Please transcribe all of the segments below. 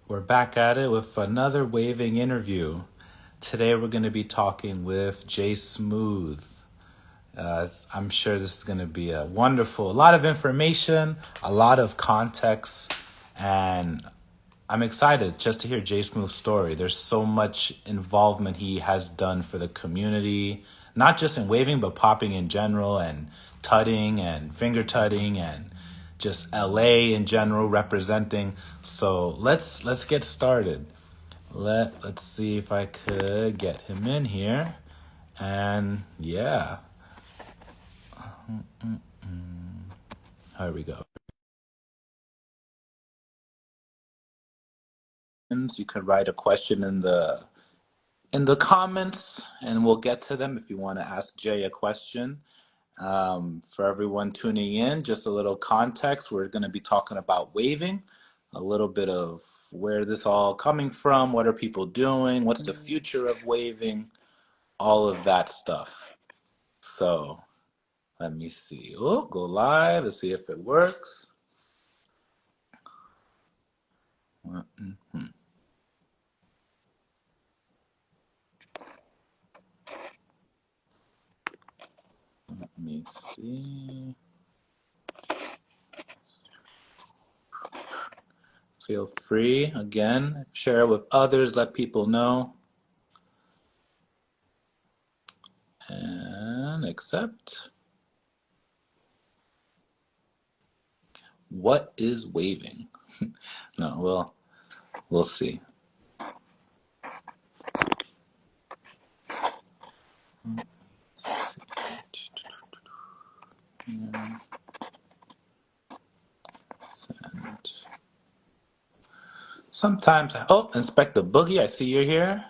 We're back at it with another waving interview. Today we're going to be talking with Jsmooth. I'm sure this is going to be a lot of information, a lot of context, and I'm excited just to hear Jsmooth's story. There's so much involvement he has done for the community, not just in waving, but popping in general, and tutting and finger tutting and just LA in general representing. So let's get started. Let's see if I could get him in here. And yeah, here we go. You can write a question in the comments, and we'll get to them if you want to ask Jay a question. For everyone tuning in, just a little context. We're going to be talking about waving, a little bit of where this all coming from, what are people doing, what's the future of waving, all of that stuff. So let me see. Oh, go live. Let's see if it works. Let me see. Feel free, again, share it with others, let people know, and accept. What is waving? No, well, we'll see. Send. Sometimes, oh, Inspector Boogie, I see you're here.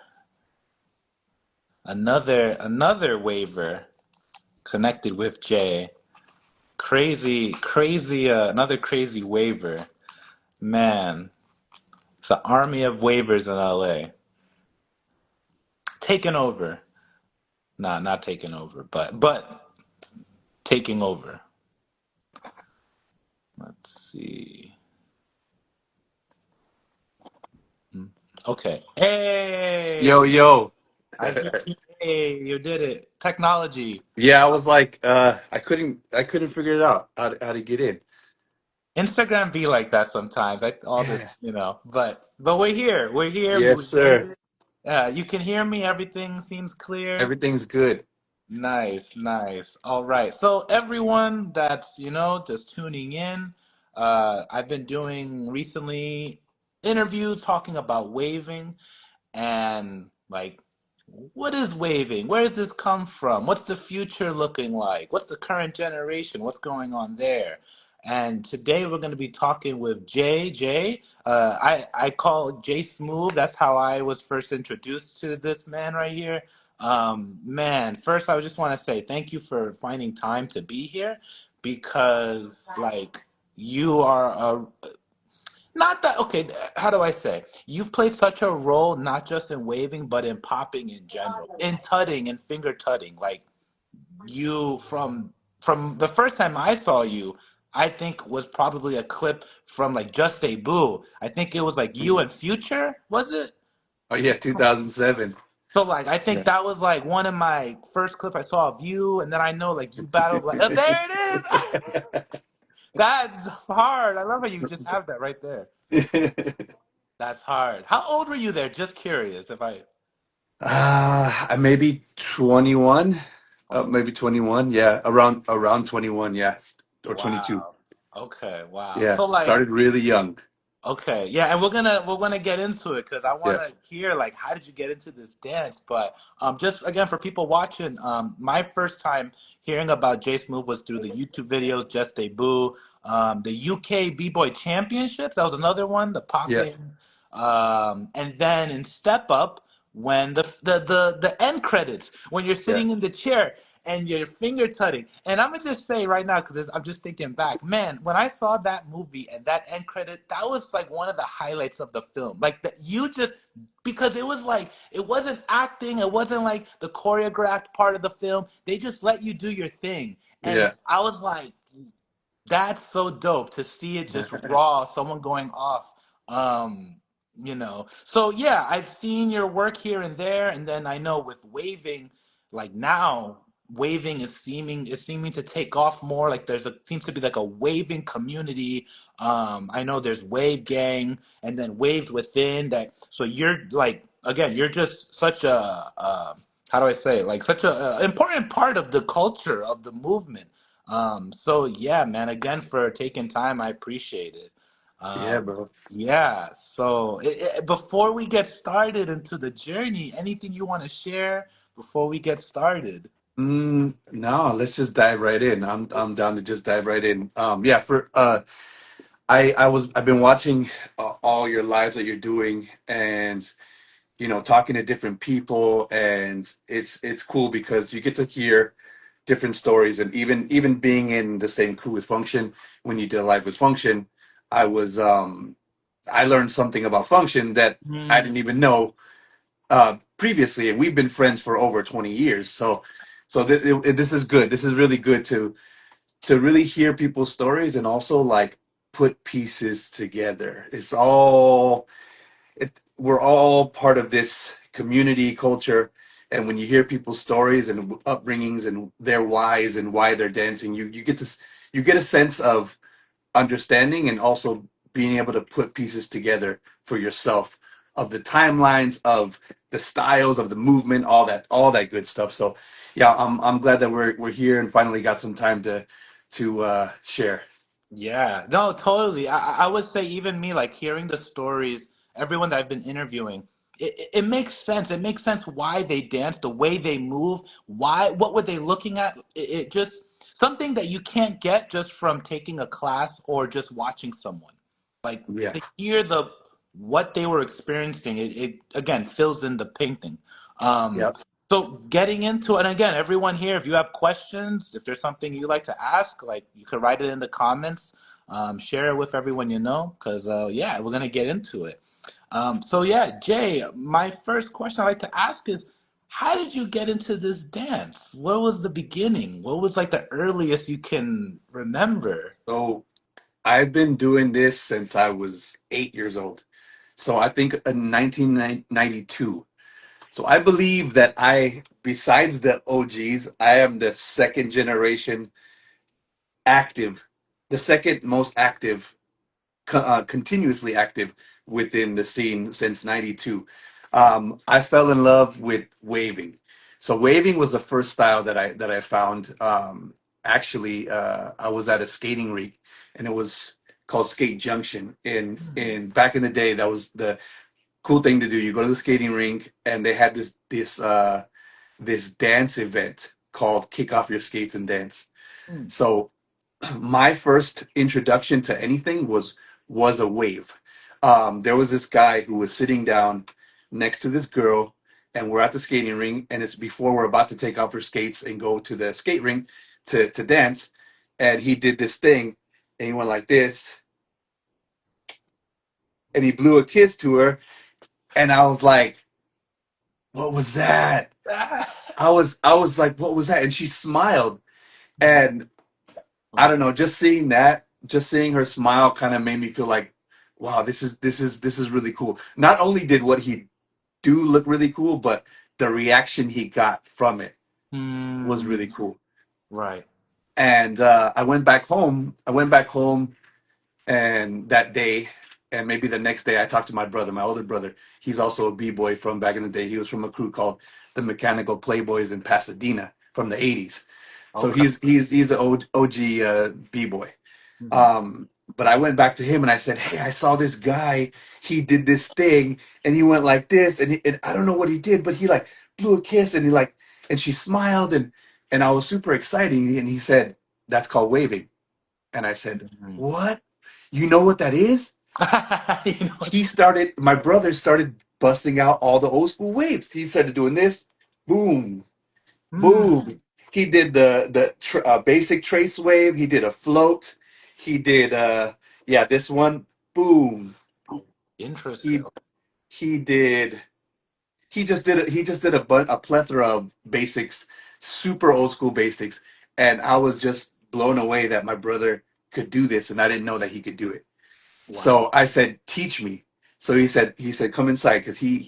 Another waiver connected with Jay. Crazy, another crazy waiver. Man, it's an army of waivers in LA. Taking over. Nah, not taking over, but taking over. Let's see. Okay. Yo, Hey, yo. I hear you. Hey, you did it. Technology. Yeah, I was like, I couldn't figure it out how to get in. Instagram be like that sometimes. All Yeah. this, but we're here. We're here. Yes, We made sir. it. You can hear me. Everything seems clear. Everything's good. Nice, nice. All right. So everyone that's, just tuning in, I've been doing recently interviews talking about waving and like what is waving? Where does this come from? What's the future looking like? What's the current generation? What's going on there? And today we're going to be talking with Jay. Jay, I call Jay Smooth. That's how I was first introduced to this man right here. Man, first I just want to say thank you for finding time to be here because like you are a not that okay. How do I say? You've played such a role not just in waving, but in popping in general, in tutting and finger tutting. Like you from the first time I saw you, I think was probably a clip from like Just a Boo. I think it was like you and Future, was it? Oh yeah, 2007. So like I think Yeah. that was like one of my first clip I saw of you, and then I know like you battled like oh, there it is. That's hard. I love how you just have that right there. That's hard. How old were you there? Just curious if I Maybe 21. 20. Maybe 21. Yeah, around 21. Yeah, or 22. Wow. Okay, wow. Yeah, So like started really young. okay, yeah, and we're gonna get into it because I want Yeah, to hear like how did you get into this dance? But just again for people watching, my first time hearing about Jace Move was through the YouTube videos, Just a Boo, the UK B-Boy Championships. That was another one, the yeah, popping, and then in Step Up when the end credits when you're yeah, sitting in the chair and you're finger tutting. And I'm gonna just say right now, because I'm just thinking back, man, when I saw that movie and that end credit, that was like one of the highlights of the film. Like that you just because it was like it wasn't acting, it wasn't like the choreographed part of the film. They just let you do your thing. And yeah. I was like, that's so dope to see it just raw, someone going off. Um So yeah, I've seen your work here and there, and then I know with waving, like now waving is seeming to take off more. Like seems to be like a waving community. I know there's Wave Gang and then Waves Within that. So you're like, again, you're just such how do I say it? Like such a important part of the culture of the movement. So yeah, man, again for taking time, I appreciate it. Yeah, Um, bro. yeah, so before we get started into the journey, anything you want to share before we get started? No, let's just dive right in. I'm down to just dive right in. Yeah, for I've been watching all your lives that you're doing, and talking to different people, and it's cool because you get to hear different stories, and even being in the same crew with Function when you did a live with Function, I was I learned something about Function that I Hmm. didn't even know previously, and we've been friends for over 20 years. This is good. This is really good to really hear people's stories and also like put pieces together. We're all part of this community culture, and when you hear people's stories and upbringings and their whys and why they're dancing, you get a sense of understanding and also being able to put pieces together for yourself of the timelines of the styles of the movement, all that good stuff. So yeah, I'm glad that we're here and finally got some time to share. Yeah, no, totally. I would say even me, like hearing the stories, everyone that I've been interviewing, it makes sense. It makes sense why they dance, the way they move, what were they looking at? It just something that you can't get just from taking a class or just watching someone. Like Yeah. to hear what they were experiencing, it again fills in the painting. Um, Yep. so getting into, and again, everyone here, if you have questions, if there's something you like to ask, like you could write it in the comments, share it with everyone you know, because yeah, we're gonna get into it. So yeah, Jay, my first question I like to ask is, how did you get into this dance? What was the beginning? What was like the earliest you can remember? So I've been doing this since I was 8 years old. So I think in 1992. So I believe that besides the OGs, I am the second generation active, the second most active, continuously active within the scene since '92. I fell in love with waving. So waving was the first style that I found. Actually, I was at a skating rink, and it was called Skate Junction. In back in the day, that was the cool thing to do. You go to the skating rink, and they had this dance event called Kick Off Your Skates and Dance. Hmm. So my first introduction to anything was a wave. There was this guy who was sitting down next to this girl, and we're at the skating ring, and it's before we're about to take off her skates and go to the skate ring to dance, and he did this thing, and he went like this, and he blew a kiss to her, and I was like, "What was that?" I was like, "What was that?" And she smiled, and I don't know, just seeing her smile kind of made me feel like, wow, this is really cool. Not only did what he do look really cool, but the reaction he got from it was Hmm. really cool. Right. And I went back home. I went back home and that day, and maybe the next day, I talked to my brother, my older brother. He's also a b-boy from back in the day. He was from a crew called the Mechanical Playboys in Pasadena from the '80s. So Okay. he's the OG b-boy. Mhm. Um, but I went back to him and I said, "Hey, I saw this guy. He did this thing, and he went like this, and I don't know what he did, but he like blew a kiss, and he like, and she smiled, and I was super excited." And he said, "That's called waving." And I said, Mhm. "What? You know what that is?" You know He started. My brother started busting out all the old school waves. He started doing this, boom, Hmm. boom. He did the basic trace wave. He did a float. He did yeah, this one, boom. Interesting. He he did he just did a plethora of basics, super old school basics, and I was just blown away that my brother could do this, and I didn't know that he could do it. Wow. So I said, "Teach me." So he said come inside because he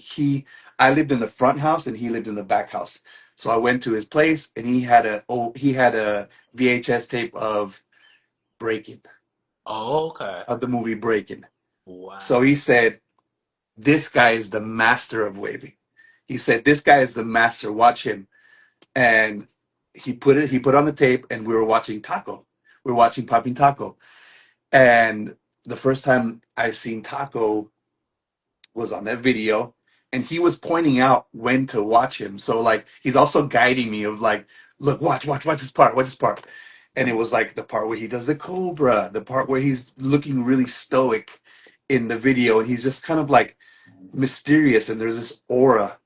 I lived in the front house and he lived in the back house. So I went to his place and he had a VHS tape of Breaking, Oh, okay. of the movie Breaking. So Wow. he said, "This guy is the master of waving." He said, "This guy is the master. Watch him." And he put on the tape and we were watching Taco. We were watching Popping Taco. And the first time I seen Taco was on that video, and he was pointing out when to watch him. So like he's also guiding me of like, look, watch this part, watch this part. And it was like the part where he does the cobra, the part where he's looking really stoic in the video, and he's just kind of like mysterious, and there's this aura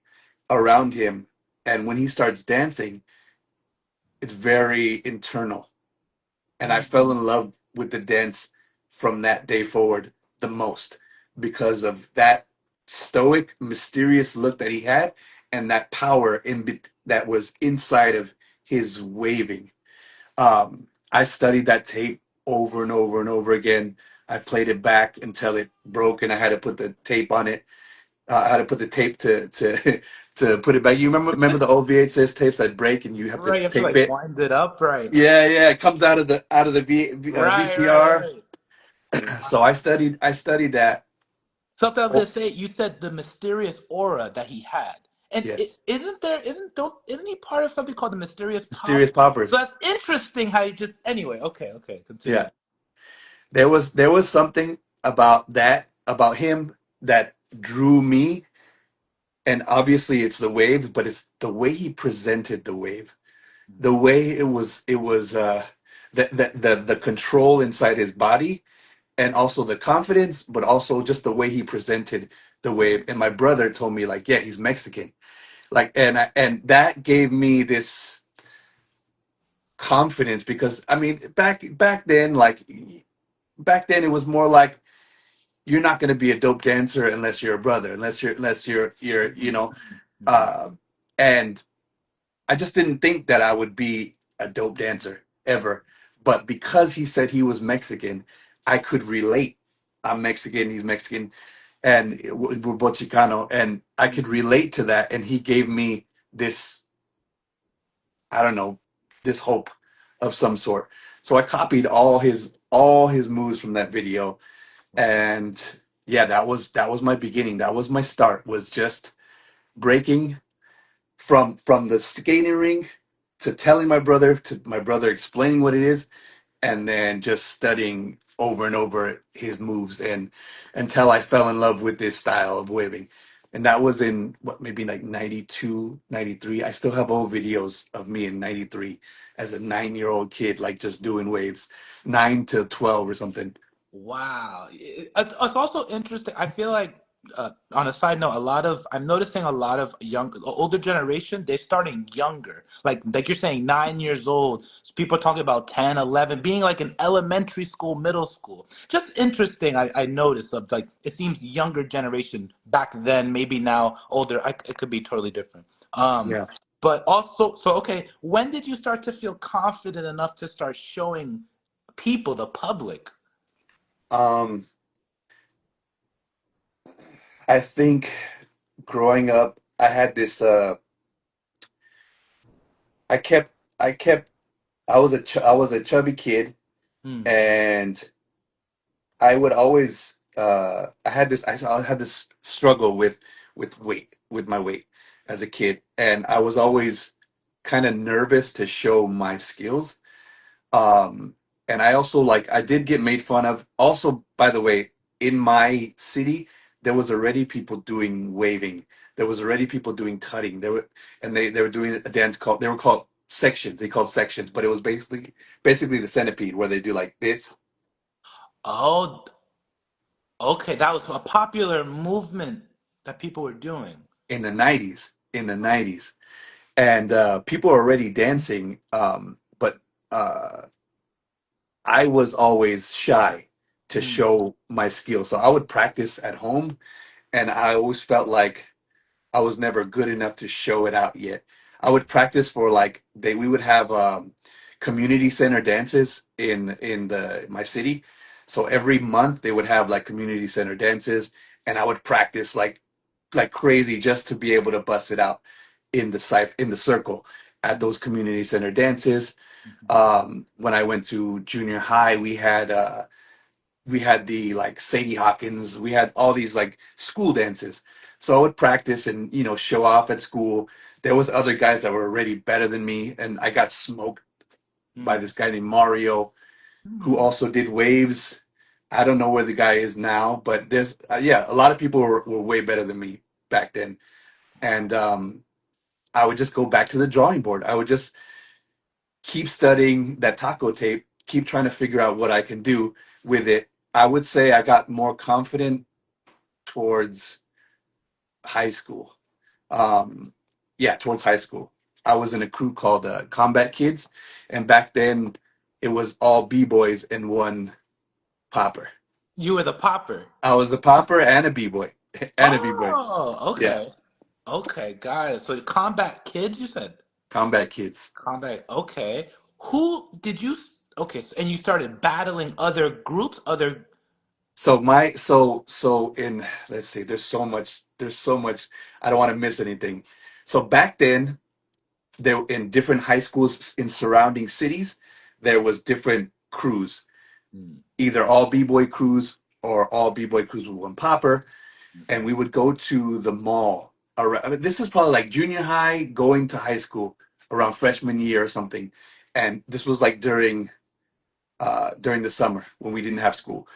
around him. And when he starts dancing, it's very internal. And I fell Mhm. in love with the dance from that day forward the most because of that stoic, mysterious look that he had and that power that was inside of his waving. I studied that tape over and over and over again. I played it back until it broke, and I had to put the tape on it. I had to put the tape to to put it back. You remember the old VHS tapes that break and you have to Right, you have to tape like it? wind it up, right? Yeah, yeah, it comes out of the Right, right, VCR. right. So I studied that. Something I was Oh, gonna say. You said the mysterious aura that he had, and yes, isn't he part of something called the mysterious Mysterious poppers? So Poppers. that's interesting. How you just anyway. Okay, okay, continue. Yeah, there was something about him that drew me, and obviously it's the waves, but it's the way he presented the wave, the way it was the control inside his body, and also the confidence, but also just the way he presented the wave. And my brother told me like, yeah, he's Mexican. Like, and that gave me this confidence because I mean, back then it was more like you're not going to be a dope dancer unless you're a brother, unless you're Mhm. uh, and I just didn't think that I would be a dope dancer ever. But because he said he was Mexican, I could relate. I'm Mexican, he's Mexican, and we're both Chicano, and I could Mhm. relate to that. And he gave me this, I don't know, this hope of some sort. So I copied all his moves from that video, and yeah, that was my beginning. That was my start. Was just breaking from the skating rink to telling my brother, to my brother explaining what it is, and then just studying over and over his moves, and until I fell in love with this style of waving. And that was in what, maybe like 92, 93. I still have old videos of me in 93 as a 9-year-old kid, like just doing waves, 9 to 12 or something. Wow. It's also interesting. I feel like, on a side note, I'm noticing a lot of older generation, they're starting younger. Like you're saying, 9 years old. So people are talking about 10, 11, being like in elementary school, middle school. Just interesting, I noticed of like, it seems younger generation back then, maybe now older. It could be totally different. Yeah. But also, so okay, when did you start to feel confident enough to start showing people, the public? Um, I think growing up, I had this. I kept. I kept. I was a chubby kid, Hmm. and I would always. I had this struggle with my weight as a kid, and I was always kind of nervous to show my skills. Um, and I also like I did get made fun of. Also, by the way, in my city, there was already people doing waving. There was already people doing tutting. They were doing a dance called they were called sections. They called sections, but it was basically the centipede where they do like this Oh, okay. That was a popular movement that people were doing. in the 90s. In the 90s, and people were already dancing. But uh, I was always shy to Hmm. show my skill, so I would practice at home, and I always felt like I was never good enough to show it out yet. I would practice for like we would have community center dances in the my city. So every month they would have like community center dances, and I would practice like crazy just to be able to bust it out in the circle at those community center dances. Mhm. When I went to junior high, we had the like Sadie Hawkins, we had all these like school dances. So I would practice and show off at school. There was other guys that were already better than me, and I got smoked by Mm. this guy named Mario who Mm. also did waves. I don't know where the guy is now, but there's yeah, a lot of people were way better than me back then, and I would just go back to the drawing board. I would just keep studying that taco tape, keep trying to figure out what I can do with it. I would say I got more confident towards high school. Um, yeah, towards high school. I was in a crew called Combat Kids, and back then it was all b-boys and one popper. You were the popper. I was a popper and a b-boy and a b-boy. Oh, Yeah, okay. Okay, got it. So Combat Kids, you said? Combat Kids. Combat, okay. Who did you, okay, so, and you started battling other groups, other, So in let's see, there's so much I don't want to miss anything. So back then there in different high schools in surrounding cities, there was different crews, mm, either all b-boy crews or all b-boy crews with one popper, and we mhm, would go to the mall. Around, I mean, this is probably like junior high going to high school around freshman year or something, and this was like during the summer when we didn't have school.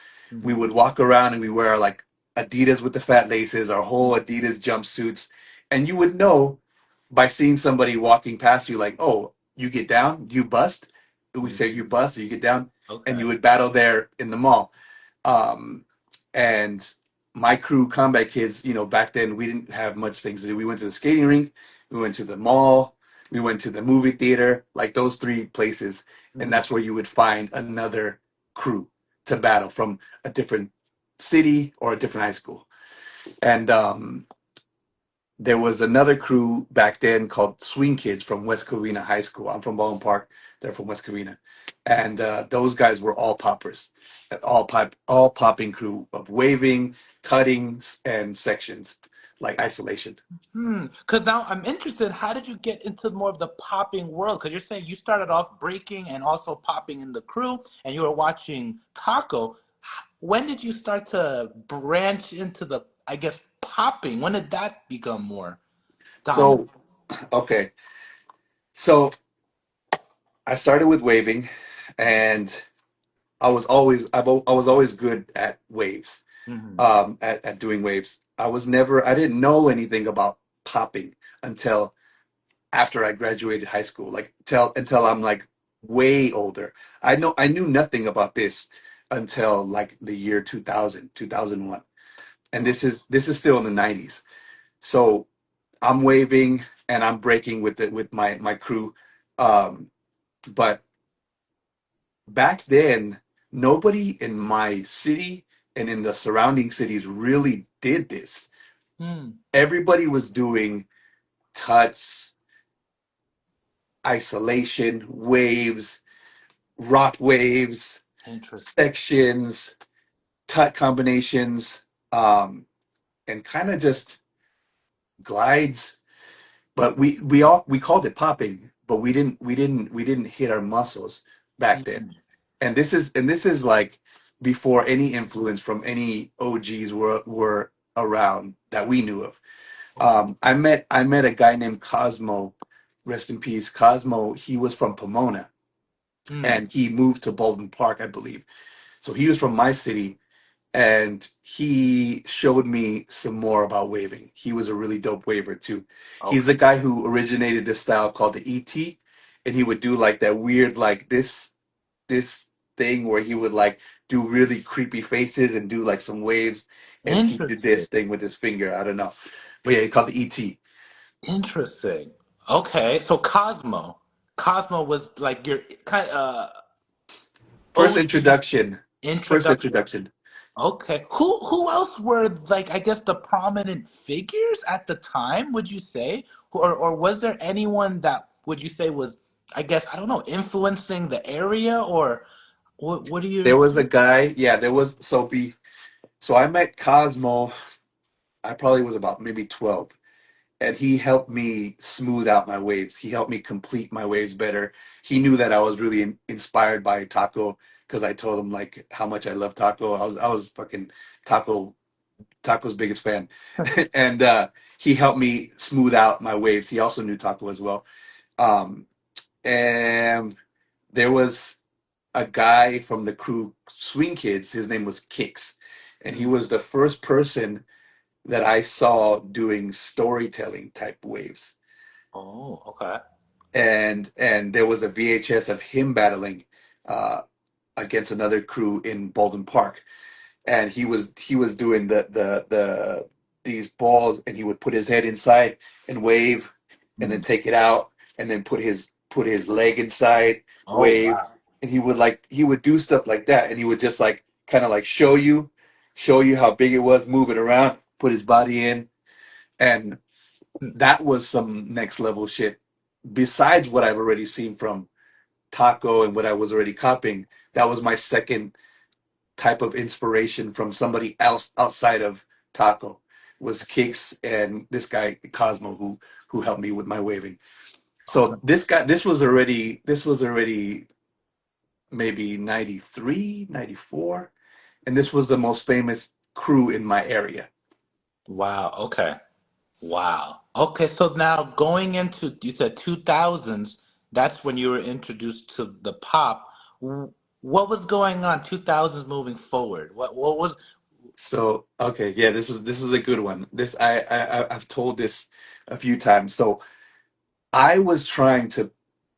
We mhm, would walk around and we wear like Adidas with the fat laces, our whole mhm, Adidas jumpsuits, and you would know by seeing somebody walking past you, like, oh, you get down, you bust. We say you mhm. bust, or you get down, and you Okay. would battle there in the mall. Um, and my crew, Combat Kids, back then we didn't have much things to do. We went to the skating rink, we went to the mall, we went to the movie theater, like those three places, and Mm, that's where you would find another crew to battle from a different city or a different high school. And there was another crew back then called Swing Kids from West Covina High School. I'm from Baldwin Park. They're from West Covina, and those guys were all poppers, all popping crew of waving, tutting, and sections like isolation. Because now I'm interested, how did you get into more of the popping world? Because you're saying you started off breaking and also popping in the crew, and you were watching Taco. When did you start to branch into the, I guess, popping? When did that become more dominant? So okay, so I started with waving, and I was always good at waves, Hmm. at doing waves. I didn't know anything about popping until after I graduated high school, like until I'm like way older. I knew nothing about this until like the year 2000, 2001. And this is still in the 90s. So I'm waving and I'm breaking with my crew. Um, but back then, nobody in my city and in the surrounding cities really did this. Hmm. Everybody was doing tuts, isolation, waves, rock waves, Interesting. sections, cut combinations, and kind of just glides. But we called it popping, but we didn't hit our muscles back then. Hmm. And this is like before any influence from any OGs were around that we knew of. Okay. I met a guy named Cosmo, rest in peace. Cosmo, he was from Pomona Hmm. and he moved to Baldwin Park, I believe. So he was from my city, and he showed me some more about waving. He was a really dope waver too. He's Okay. the guy who originated this style called the ET, and he would do like that weird like this thing where he would like do really creepy faces and do like some waves, and he did Interesting. this thing with his finger. I don't know, but yeah, he called the ET. Interesting. Okay. So Cosmo. Cosmo was like your kind of First OG introduction. First introduction. introduction. Okay. Who else were like I guess the prominent figures at the time, would you say? Or was there anyone that would you say was I guess I don't know, influencing the area or what do you There was a guy. Yeah, there was. So I met Cosmo. I probably was about maybe 12, and he helped me smooth out my waves. He helped me complete my waves better. He knew that I was really inspired by Taco because I told him like how much I love Taco. I was fucking Taco Taco's biggest fan, and he helped me smooth out my waves. He also knew Taco as well. Um, and there was a guy from the crew, Swing Kids. His name was Kix, and he Mm. was the first person that I saw doing storytelling type waves. Oh, okay. And there was a VHS of him battling uh, against another crew in Baldwin Park, and he was doing the these balls, and he would put his head inside and wave, and then Mm. take it out, and then put his leg inside, Oh, wave, wow. and he would do stuff like that, and he would just like kind of like show you how big it was, move it around, put his body in, and Mm. that was some next level shit. Besides what I've already seen from Taco and what I was already copying, that was my second type of inspiration from somebody else outside of Taco, was Kicks and this guy Cosmo who helped me with my waving. Okay. So this was already maybe 93, 94, and this was the most famous crew in my area. Wow. Okay. Wow. Okay, so now going into, you said 2000s, that's when you were introduced to the pop. What was going on 2000s moving forward? What was So okay, yeah, this is a good one. This I've told this a few times. So I was trying to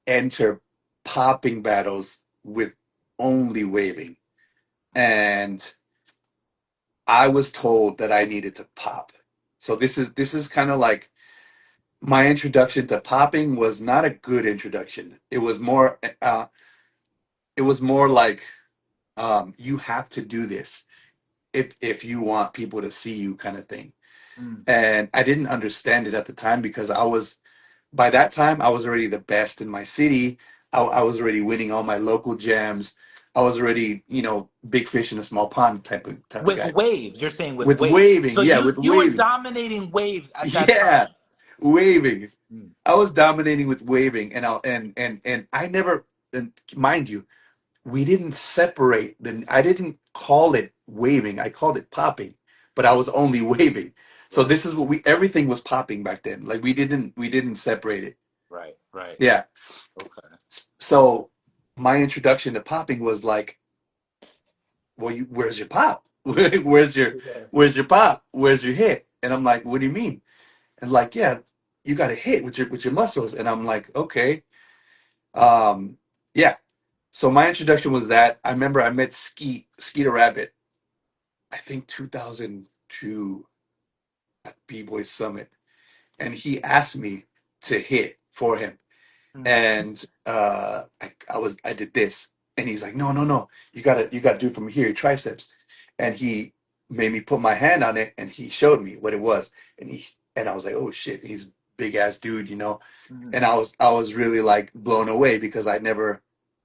enter popping battles with only waving, and I was told that I needed to pop. So this is kind of like my introduction to popping was not a good introduction. It was more like you have to do this if you want people to see you kind of thing. Mm. And I didn't understand it at the time because by that time I was already the best in my city. I was already winning all my local jams. I was already, big fish in a small pond type of With guy. waves? You're saying with With waves. waving, So yeah, you with you were waving. dominating waves at that Yeah, time. waving. Mm. I was dominating with waving, and I never, and mind you, we didn't separate I didn't call it waving. I called it popping, but I was only waving. So Right. this is what everything was popping back then. Like we didn't separate it. Right. Right. Yeah. Okay. So my introduction to popping was like, well, where's your pop? where's your Yeah. where's your pop? Where's your hit? And I'm like, what do you mean? And like, yeah, you got to hit with your muscles. And I'm like, okay, um, yeah. So my introduction was that. I remember I met Skeeter Rabbit, I think 2002 at B-Boy Summit, and he asked me to hit for him. Mm. And I did this, and he's like, no, no, no, you gotta do from here, your triceps. And he made me put my hand on it, and he showed me what it was, and I was like, oh shit, he's big ass dude. Mm. And I was really like blown away because I never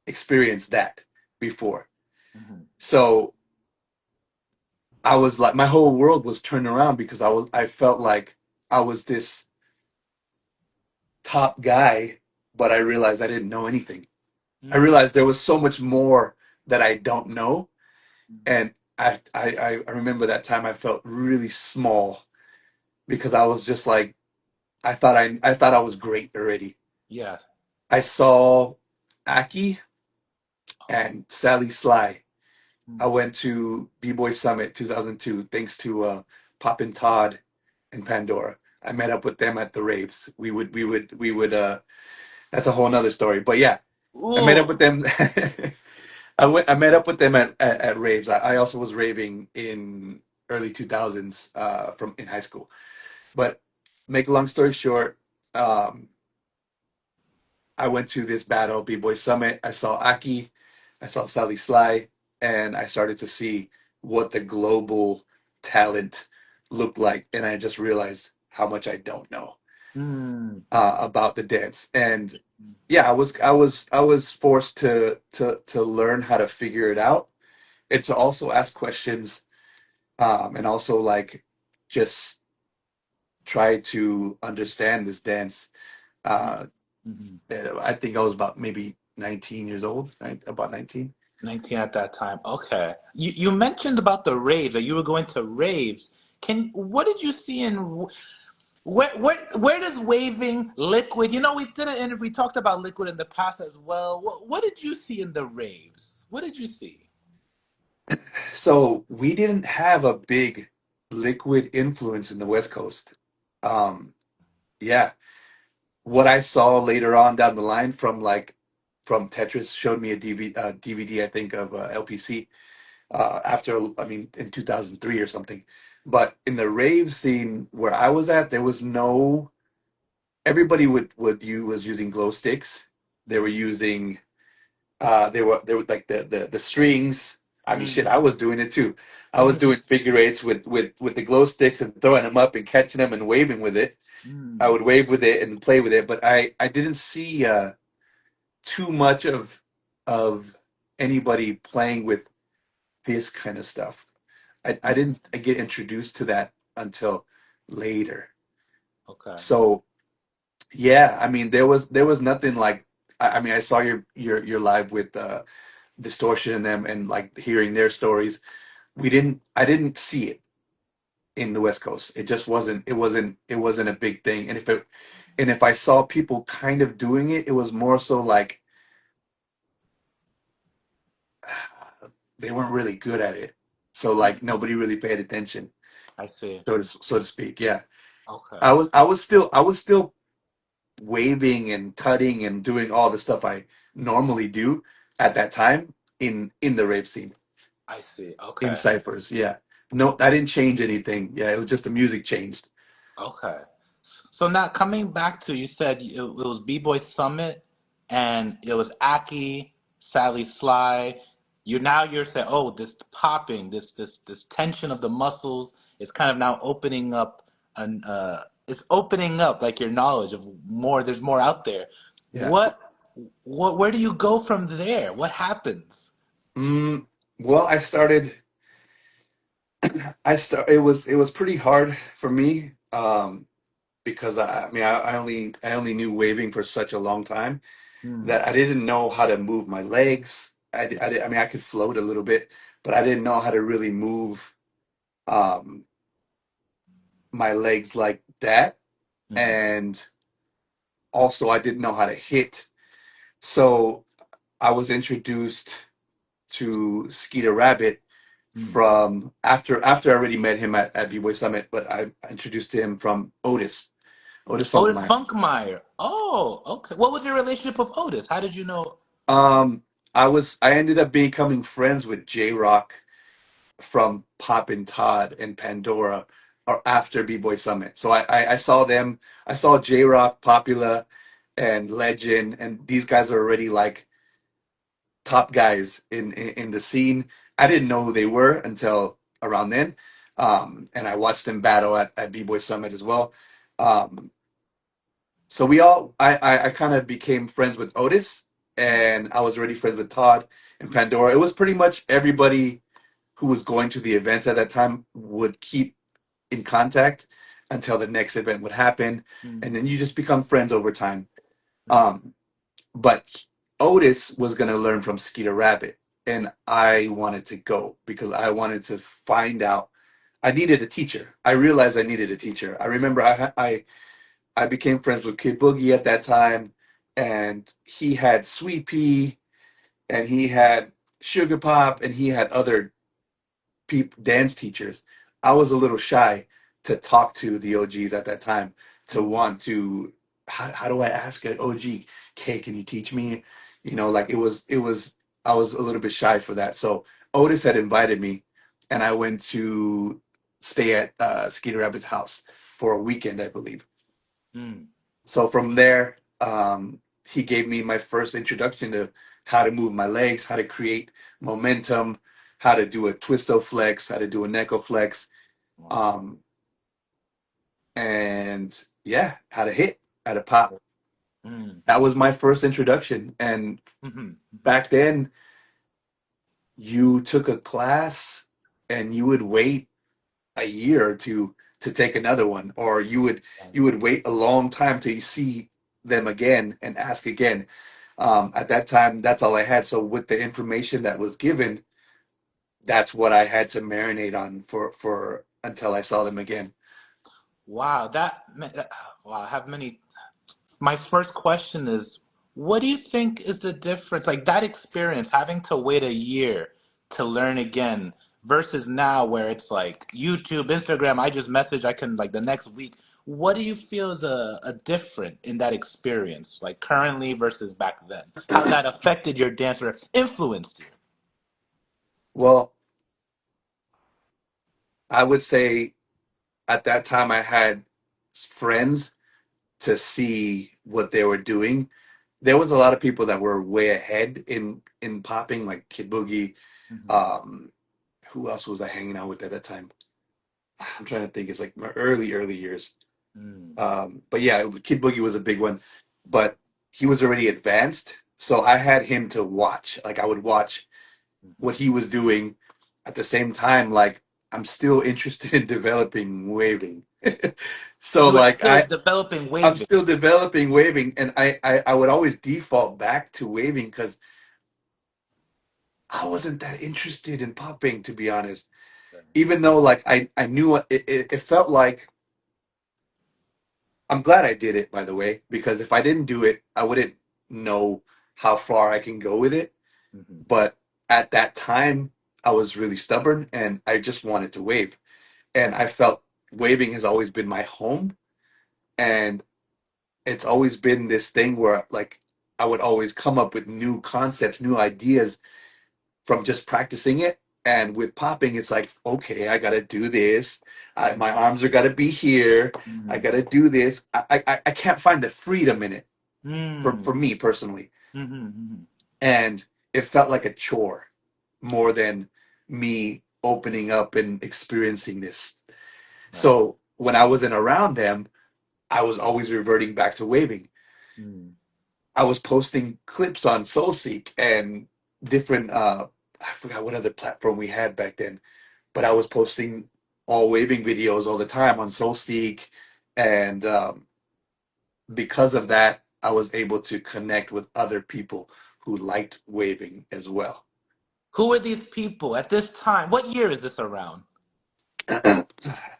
experienced that before. Mm. So I was like, my whole world was turned around because I felt like I was this top guy, but I realized I didn't know anything. I Mm. realized there was so much more that I don't know, Mm. and I remember that time I felt really small because I was just like I thought I was great already. Yeah. I saw Aki and Sally Sly. I Mm. went to B-Boy Summit 2002 thanks to Poppin' Todd and Pandora. I met up with them at the raves. We would. That's a whole nother story. But yeah, I met up Ooh. with them. I met up with them at raves. I also was raving in early 2000s from in high school. But make a long story short, um, I went to this battle, B-Boy Summit. I saw Aki, I saw Sally Sly, and I started to see what the global talent looked like. And I just realized how much I don't know Mm. about the dance. And yeah, I was forced to learn how to figure it out and to also ask questions, and also like just try to understand this dance. Uh, Mm-hmm. I think I was about maybe 19 years old, about 19. 19 at that time. Okay. You mentioned about the raves, that you were going to raves. What did you see in where does waving liquid? You know, we did it and we talked about liquid in the past as well. What did you see in the raves? What did you see? So we didn't have a big liquid influence in the West Coast. Um, yeah, what I saw later on down the line from Tetris showed me a DVD, I think, of LPC after, I mean, in 2003 or something. But in the rave scene where I was at, there was no, everybody would you was using glow sticks. They were using they were like the strings. I mean, shit, Mm, I was doing it too. I was mm, doing figure eights with the glow sticks and throwing them up and catching them and waving with it. I mm, would wave with it and play with it, but I didn't see too much of anybody playing with this kind of stuff. I mm. didn't get introduced to that until later. Okay. So yeah, I mean there was nothing like I mean I saw your live with Distortion and them and like hearing their stories. I didn't see it in the West Coast. It just wasn't a big thing. And if I saw people kind of doing it, it was more so like they weren't really good at it. So Mm, like nobody really paid attention, I see. so to speak. Yeah. Okay. I was still waving and tutting and doing all the stuff I normally do at that time in the rave scene, I see. in Okay. ciphers. Yeah. No, I didn't change anything. Yeah, it was just the music changed. Okay. So now coming back to, you said it was B-Boy Summit and it was Aki, Sally Sly. You're saying, oh, this popping, this tension of the muscles is kind of now opening up, and it's opening up like your knowledge of more. There's more out there. Yeah. What where do you go from there? What happens? Mm, well, it was pretty hard for me because I mean I only knew waving for such a long time Hmm. that I didn't know how to move my legs. I mean I could float a little bit, but I didn't know how to really move um my legs like that. Hmm. And also I didn't know how to hit. So I was introduced to Skeeter Rabbit Hmm. from after I already met him at B-Boy Summit, but I introduced him from Otis Otis Funkmeyer. Funkmeyer. Oh, okay. What was your relationship with Otis? How did you know? Um, I ended up becoming friends with J Rock from Poppin' Todd and Pandora or after B-Boy Summit. So I saw them. I saw J Rock, Popular, and Legend, and these guys are already like top guys in the scene. I didn't know who they were until around then. And I watched them battle at B-Boy Summit as well. Um, so I kind of became friends with Otis, and I was already friends with Todd and Pandora. It was pretty much everybody who was going to the events at that time would keep in contact until the next event would happen, and then Hmm. you just become friends over time. Hmm. Um, but Otis was going to learn from Skeeter Rabbit, and I wanted to go because I wanted to find out. I needed a teacher. I realized I needed a teacher. I remember I became friends with Kid Boogie at that time, and he had Sweet Pea, and he had Sugar Pop, and he had other dance teachers. I was a little shy to talk to the OGs at that time, to Hmm. want to, how do I ask an OG, "Hey, can you teach me?" Like I was a little bit shy for that. So Otis had invited me, and I went to stay at Skeeter Rabbit's house for a weekend, I believe. Hmm. So from there, he gave me my first introduction to how to move my legs, how to create momentum, how to do a twisto flex, how to do a neko flex, Wow. um, and yeah, how to hit, how to pop. Hmm. That was my first introduction. And Hmm. back then, you took a class and you would wait a year or two to take another one, or you would wait a long time till you see them again and ask again. At that time, that's all I had. So with the information that was given, that's what I had to marinate on for until I saw them again. Wow, wow, I have many. My first question is, what do you think is the difference? Like that experience, having to wait a year to learn again versus now where it's like YouTube, Instagram, I just message, I can like the next week. What do you feel is a different in that experience, like currently versus back then? How that affected your dance or influenced you? Well, I would say at that time I had friends to see what they were doing. There was a lot of people that were way ahead in popping, like Kid Boogie. Hmm. Um, who else was I hanging out with at that time? I'm trying to think. It's like my early years. Mm. But yeah, Kid Boogie was a big one, but he was already advanced, so I had him to watch. Like I would watch what he was doing at the same time. Like I'm still interested in developing waving, so You were like still developing I'm waving. still developing waving, and I would always default back to waving because I wasn't that interested in popping, to be honest. Even though like I knew it felt like I'm glad I did it, by the way, because if I didn't do it, I wouldn't know how far I can go with it. Hmm. But at that time, I was really stubborn and I just wanted to wave. And I felt waving has always been my home. And it's always been this thing where like I would always come up with new concepts, new ideas from just practicing it. And with popping, it's like, okay, I gotta do this. My arms are gotta be here. I Mm. gotta do this. I can't find the freedom in it Mm. for me personally. Hmm. And it felt like a chore more than me opening up and experiencing this. Right. So when I wasn't around them, I was always reverting back to waving. Mm. I was posting clips on SoulSeek and different I forgot what other platform we had back then, but I was posting all waving videos all the time on SoulSeek, and because of that, I was able to connect with other people who liked waving as well. Who are these people at this time? What year is this around?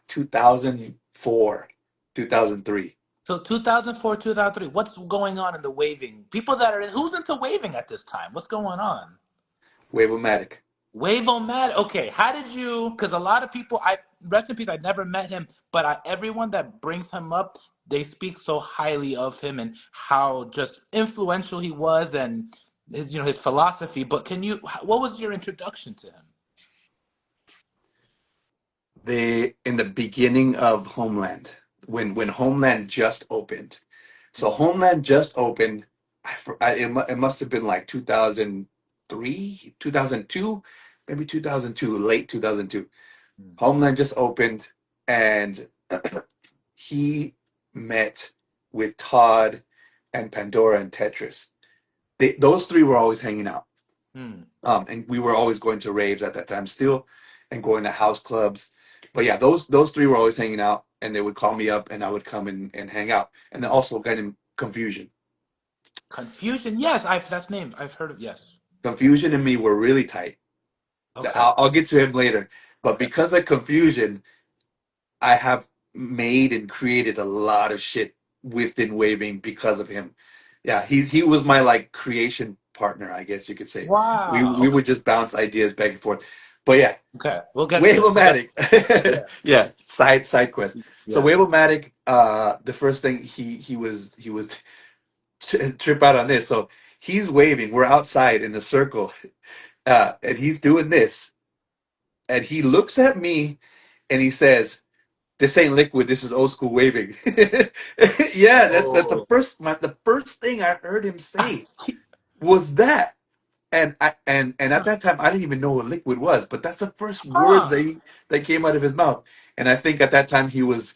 2004, 2003, So 2004, 2003. What's going on in the waving? People that are who's into waving at this time? What's going on? Wave-O-Matic. Wave-O-Mad. Okay, how did you? Because a lot of people, I rest in peace. I never met him, but everyone that brings him up, they speak so highly of him and how just influential he was and his, his philosophy. But can you? What was your introduction to him? They in the beginning of Homeland, when Homeland just opened. So Mm, Homeland just opened. It must have been like 2003, 2002, maybe 2002, late 2002. mm. Homeland just opened, and he met with Todd and Pandora and Tetris. Those three were always hanging out. Hmm. And we were always going to raves at that time still, and going to house clubs. But yeah, those three were always hanging out, and they would call me up, and I would come and hang out. And then also getting Confusion. Confusion. Yes, I've that's name I've heard of. Yes. Confusion and me were really tight. Okay. I'll get to him later. But Okay. because of Confusion, I have made and created a lot of shit within waving because of him. Yeah, he was my like creation partner, I guess you could say. We Wow. would just bounce ideas back and forth. But yeah, Okay. We'll get to that. We'll get. Wave-O-Matic. Yeah. Yeah, side quest. So Yeah. Wave-O-Matic, the first thing he was trip out on this. So he's waving. We're outside in a circle, and he's doing this, and he looks at me, and he says, "This ain't liquid. This is old school waving." Yeah, that's Oh. the first thing I heard him say was that. And at that time I didn't even know what liquid was, but that's the first words Huh. that came out of his mouth. And I think at that time he was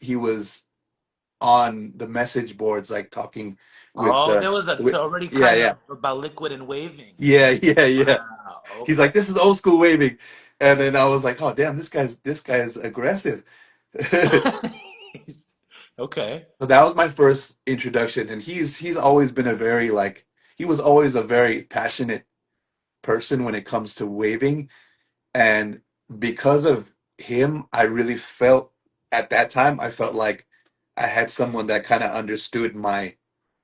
on the message boards like talking with Oh, there was a with already yeah, kind yeah. of about liquid and waving. Yeah. Wow. He's Okay. like, this is old school waving. And then I was like, oh damn, this guy's aggressive. Okay. So that was my first introduction, and he's always been a very like he was always a very passionate person when it comes to waving, and because of him, I really felt at that time I felt like I had someone that kind of understood my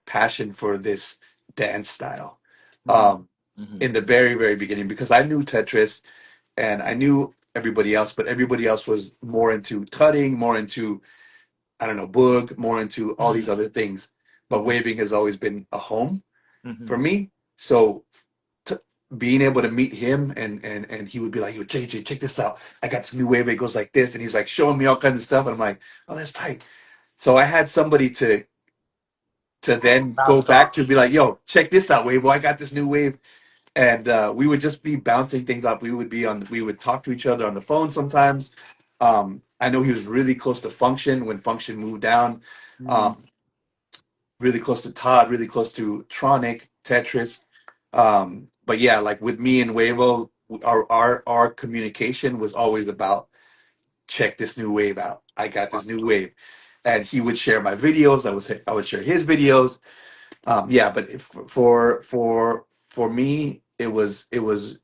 passion for this dance style. Mm. Um, Hmm. in the very, very beginning, because I knew Tetris and I knew everybody else, but everybody else was more into tutting, more into, I don't know, boog, more into all these Mm. other things. But Hmm. waving has always been a home for Hmm. me. So t being able to meet him and he would be like, "Yo, JJ, check this out. I got this new wave. It goes like this," and he's like showing me all kinds of stuff, and I'm like, "Oh, that's tight." So I had somebody to then go Bounce back off. to be like, "Yo, check this out, wave. I got this new wave." And we would just be bouncing things up. We would talk to each other on the phone sometimes. I know he was really close to Function when Function moved down. Mm. Um, really close to Todd, really close to Tronic, Tetris. But yeah, like with me and Wavo, our communication was always about check this new wave out. I got this new wave, and he would share my videos. I would share his videos. Yeah, but for me, it was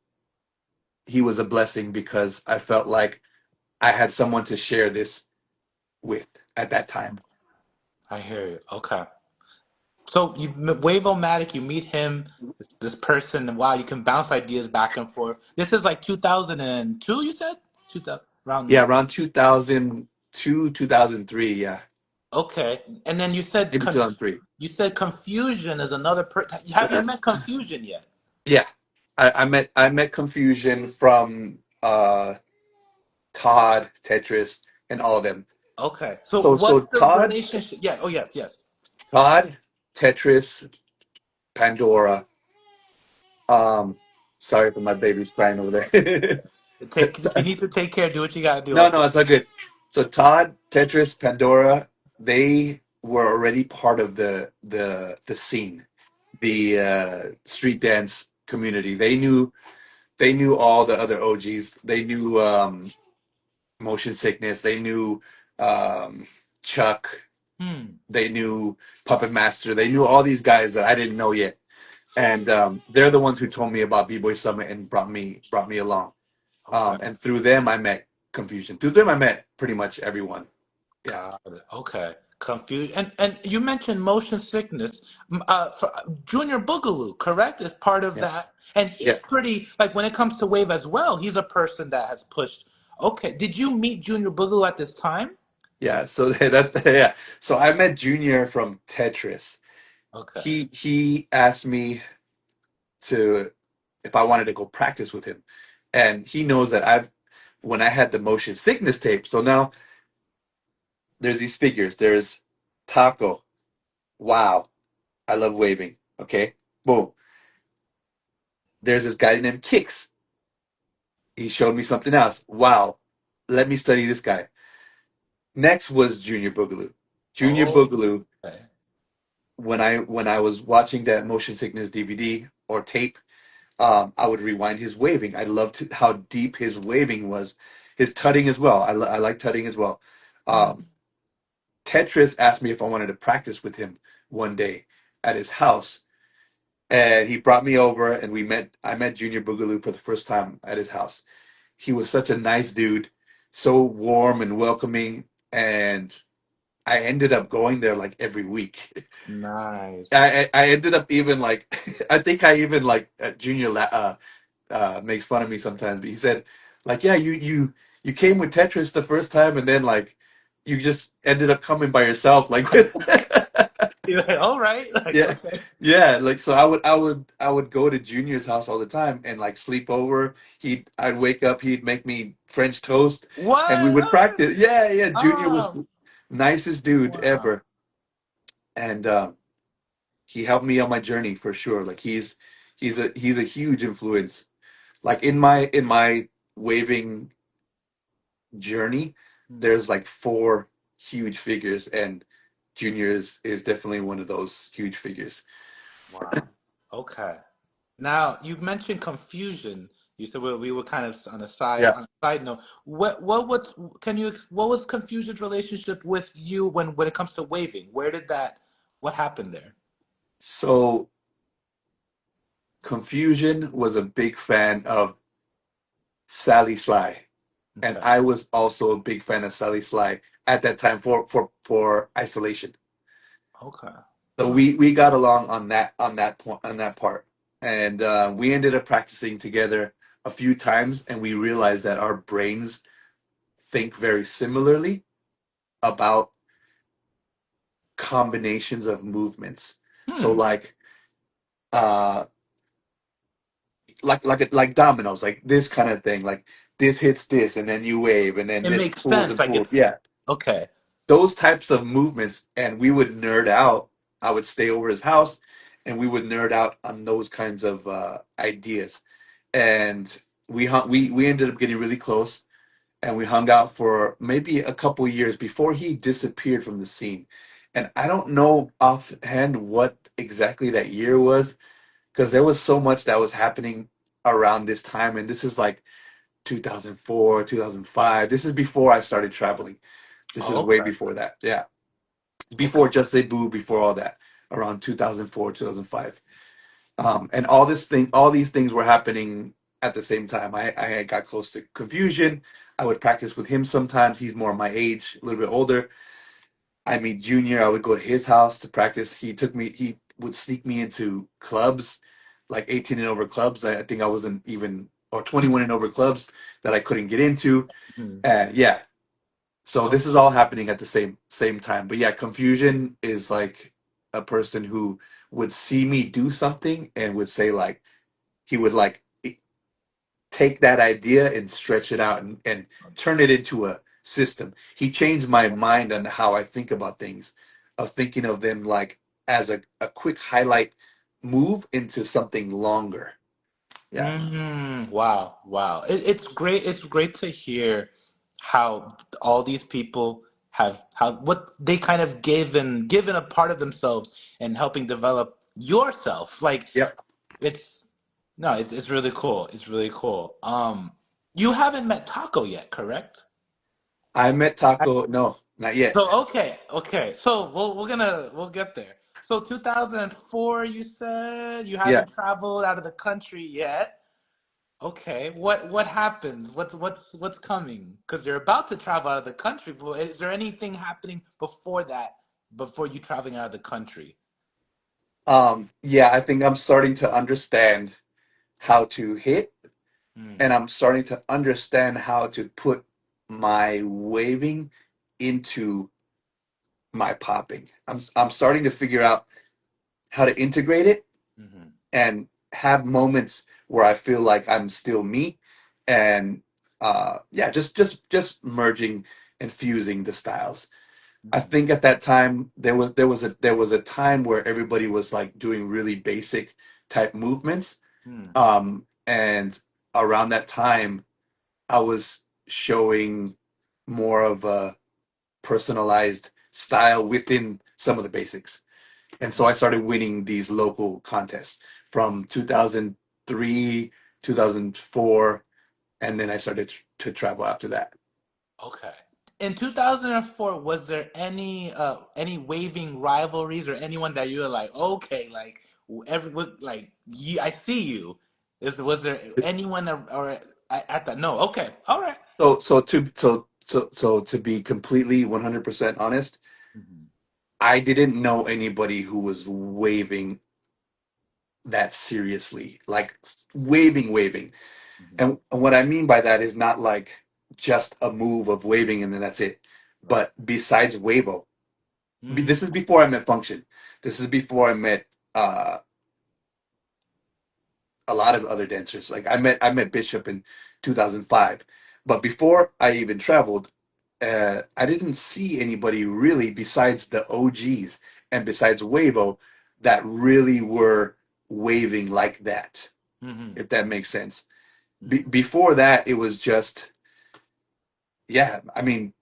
he was a blessing because I felt like I had someone to share this with at that time. I hear you. Okay. So you Wave-O-Matic, you meet him, this person, and wow, you can bounce ideas back and forth. This is like 2002, you said? 2000, around Yeah, there. around 2002, 2003. Yeah, Okay. And then you said maybe 2003. Confusion is another have you met Confusion yet? Yeah, I met Confusion from Todd, Tetris, and all of them. Okay. So So what's the relationship? Yeah. Oh, yes, yes. Todd, Tetris, Pandora. Um, sorry for my baby's crying over there. If you need to take care, do what you gotta do. No, Also. no, it's all good. So Todd, Tetris, Pandora, they were already part of the scene, the street dance community. They knew all the other OGs. They knew Motion Sickness. They knew um, Chuck. Hmm. They knew Puppet Master. They knew all these guys that I didn't know yet, and they're the ones who told me about B-Boy Summit and brought me along. Okay. And through them, I met Confusion. Through them, I met pretty much everyone. Yeah, Got it. Okay. Confused. And you mentioned motion sickness. Junior Boogaloo, correct? Is part of yeah, that. And yeah, he's pretty like when it comes to wave as well. He's a person that has pushed. Okay. Did you meet Junior Boogaloo at this time? yeah. So that yeah. So I met Junior from Tetris. Okay. He asked me to if I wanted to go practice with him, and he knows that I've when I had the motion sickness tape. So now there's these figures. There's Taco. Wow, I love waving. Okay, boom. There's this guy named Kix. He showed me something else. Wow, let me study this guy. Next was Junior Boogaloo. Junior Oh, Boogaloo. okay. When I was watching that motion sickness DVD or tape, I would rewind his waving. I loved how deep his waving was. His tutting as well. I like tutting as well. Hmm. Um, Tetris asked me if I wanted to practice with him one day at his house, and he brought me over, and we met. I met Junior Boogaloo for the first time at his house. He was such a nice dude, so warm and welcoming, and I ended up going there like every week. Nice. I ended up even like I think I even like Junior makes fun of me sometimes, but he said like yeah you came with Tetris the first time and then like you just ended up coming by yourself like with You're like, all right. Like, yeah okay. yeah like so I would go to Junior's house all the time and like sleep over. I'd wake up, he'd make me French toast and we What? would practice. Yeah, Junior was Oh, nicest dude wow. ever, and he helped me on my journey for sure. Like he's a huge influence. Like in my waving journey, Hmm. there's like four huge figures, and Junior is definitely one of those huge figures. Wow. Okay. Now, you mentioned Confusion. You said we were kind of Yeah. on a side note. What was can you what was Confusion's relationship with you when it comes to waving? Where did that what happened there? So Confusion was a big fan of Sally Sly, and Okay. I was also a big fan of Sally Sly at that time for Isolation. Okay. So Oh. we got along on that point on that part, and we ended up practicing together a few times, and we realized that our brains think very similarly about combinations of movements. So Hmm. uh like dominoes, like this kind of thing, like this hits this and then you wave and then It this makes pulls sense. and Like pulls. it's Yeah. okay. Those types of movements, and we would nerd out. I would stay over his house and we would nerd out on those kinds of ideas. And we ended up getting really close, and we hung out for maybe a couple years before he disappeared from the scene. And I don't know offhand what exactly that year was, because there was so much that was happening around this time. And this is like 2004, 2005. This is before I started traveling. This is way Okay. before that. Yeah. Okay. Before Just Say Boo, before all that, around 2004, 2005. Hmm. And all these things were happening at the same time. I got close to Confusion. I would practice with him sometimes. He's more my age, a little bit older. I meet Junior. I would go to his house to practice. He would sneak me into clubs, like 18 and over clubs. I think I wasn't even, or 21 and over clubs that I couldn't get into. Hmm. Yeah. So this is Okay. all happening at the same time. But yeah, Confusion is like a person who would see me do something and would say like, he would like take that idea and stretch it out and turn it into a system. He changed my mind on how I think about things, of thinking of them like as a quick highlight move into something longer. Yeah. Wow, wow. It's great. It's great to hear how all these people have how what they kind of given a part of themselves and helping develop yourself. Like Yep. it's no, it's really cool. It's really cool. You haven't met Taco yet, correct? I met Taco. No, not yet. So okay. So we'll get there. So 2004, you said you Yeah. haven't traveled out of the country yet. Okay, what happens? What's coming? Because you're about to travel out of the country, but is there anything happening before that, before you traveling out of the country? Yeah, I think I'm starting to understand how to hit, and Hmm. I'm starting to understand how to put my waving into my popping. I'm starting to figure out how to integrate it Hmm. and have moments where I feel like I'm still me, and yeah, just merging and fusing the styles. I Hmm. think at that time there was a time where everybody was like doing really basic type movements. Hmm. And around that time I was showing more of a personalized style within some of the basics. And so I started winning these local contests from 2003, 2004, and then I started to travel after that. Okay. In 2004, was there any waving rivalries or anyone that you were like, okay, like like you, I see you. Was there anyone or at that? No. Okay. All right. So to be completely 100% honest, Mm-hmm. I didn't know anybody who was waving that seriously, like waving. Mm-hmm. And what I mean by that is not like just a move of waving and then that's it. Right. But besides Wavo, Mm. this is before I met Function. This is before I met uh, a lot of other dancers. Like I met Bishop in 2005, but before I even traveled, I didn't see anybody really besides the OGs and besides Wavo that really were waving like that, Mm-hmm. if that makes sense. Mm-hmm. Before that, it was just, yeah. I mean,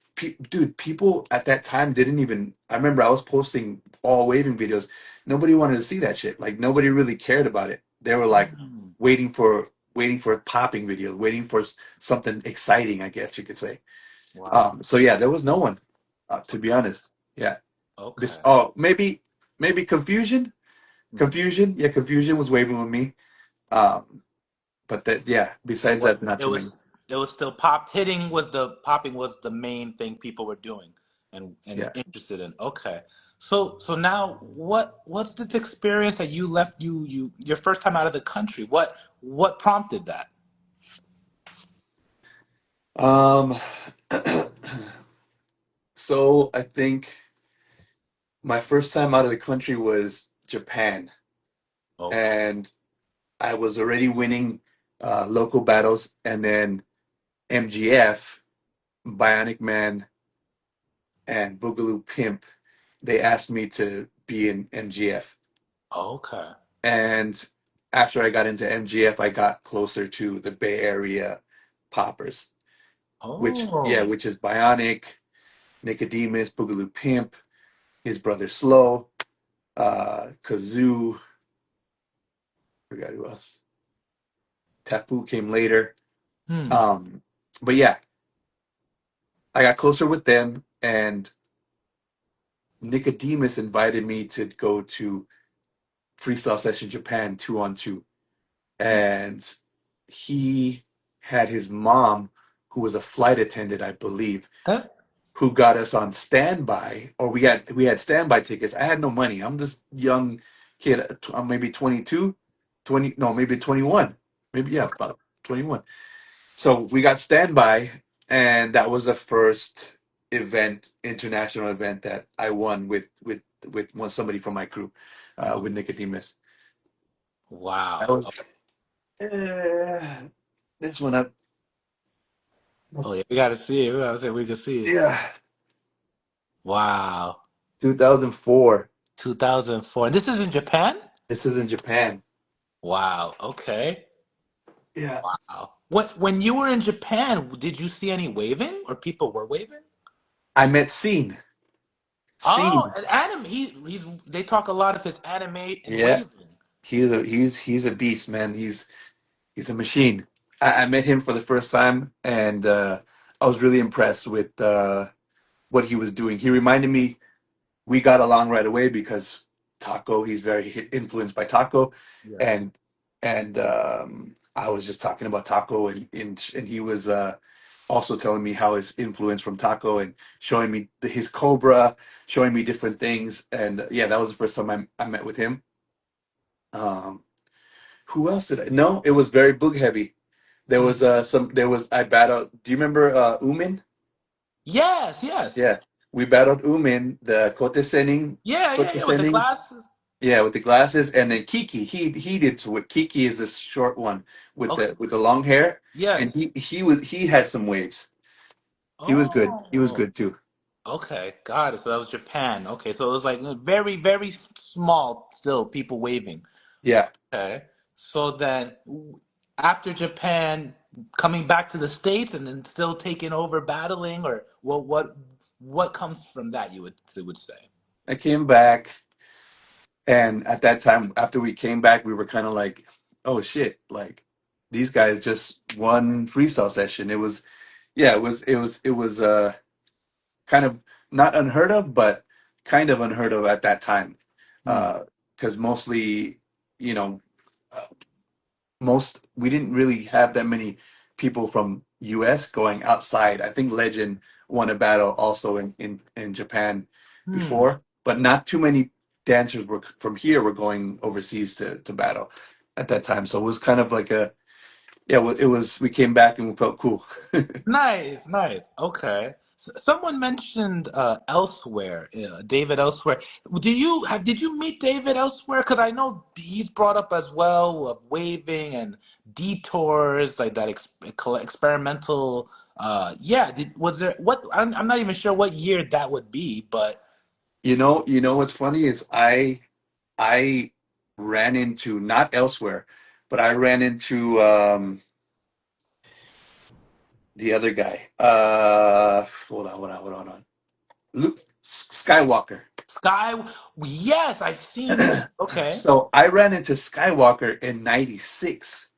dude, people at that time didn't even. I remember I was posting all waving videos. Nobody wanted to see that shit. Like nobody really cared about it. They were like Mm-hmm. waiting for waiting for a popping video, waiting for something exciting, I guess you could say. Wow. So yeah, there was no one, to be honest. Yeah. This Okay. oh maybe confusion, Hmm. yeah, confusion was waving with me. Um, but that yeah, It besides that, wasn't. not too many. It was still pop hitting was the popping was the main thing people were doing and Yeah. interested in. Okay. So now what's this experience that you left you your first time out of the country? What prompted that? Um, so I think my first time out of the country was Japan, Okay. and I was already winning local battles, and then MGF, Bionic Man, and Boogaloo Pimp, they asked me to be in MGF. Okay. And after I got into MGF, I got closer to the Bay Area poppers, which yeah, Oh. which is Bionic, Nicodemus, Boogaloo Pimp, his brother Slow, Kazoo, forgot who else. Tapu came later. Hmm. Um, but yeah, I got closer with them, and Nicodemus invited me to go to Freestyle Session Japan 2-on-2. Hmm. And he had his mom, who was a flight attendant, I believe, Huh? who got us on standby, or we had standby tickets. I had no money. I'm this young kid, maybe 22, 20, no, maybe 21, maybe yeah, Okay. about 21. So we got standby, and that was the first international event that I won with one somebody from my crew, with Nicodemus. That Wow. was uh, this one up. Oh yeah, we gotta see it. We gotta say we can see it. Yeah, Wow. 2004. 2004. And this is in Japan? This is in Japan. Wow. Okay. Yeah. Wow. When you were in Japan, did you see any waving or people were waving? I met Scene. Oh, Scene. and anime. He's they talk a lot of his anime and Yeah. waving. He's a beast, man. He's a machine. I met him for the first time, and I was really impressed with what he was doing. He reminded me, we got along right away because Taco, he's very influenced by Taco, Yes. and I was just talking about Taco, and he was also telling me how his influence from Taco, and showing me his Cobra, showing me different things, and yeah, that was the first time I met with him. Um, who else did I? No, it was very boog heavy. There was Hmm. I battled. Do you remember Umin? Yes, yes. Yeah, we battled Umin, the Kote Yeah, with the Senning. glasses. Yeah, with the glasses, and then Kiki. He did so. Kiki is this short one Okay. with the long hair, and Yes. he had some waves. He was good. He was Oh. good too. Okay, got it. So that was Japan. Okay, so it was like very, very small still people waving. Yeah, Okay. So then after Japan coming back to the States and then still taking over battling or what comes from that you would say? I came back, and at that time, after we came back, we were kind of like, oh shit, like these guys just won freestyle session. It was yeah, it was kind of not unheard of, but kind of unheard of at that time, Hmm. because mostly, you know, uh, most we didn't really have that many people from US going outside. I think Legend won a battle also in Japan Hmm. before, but not too many dancers were from here were going overseas to battle at that time. So it was kind of like a yeah, it was we came back and we felt cool. Nice, nice. Okay. Someone mentioned elsewhere, David elsewhere. Did you meet David elsewhere? Because I know he's brought up as well of waving and detours, like that experimental. Yeah. Was there what? I'm not even sure what year that would be, but You know what's funny is I ran into not elsewhere, but I ran into the other guy. Hold on. Luke Skywalker. Sky. Yes, I've seen him. Okay. So I ran into Skywalker in '96.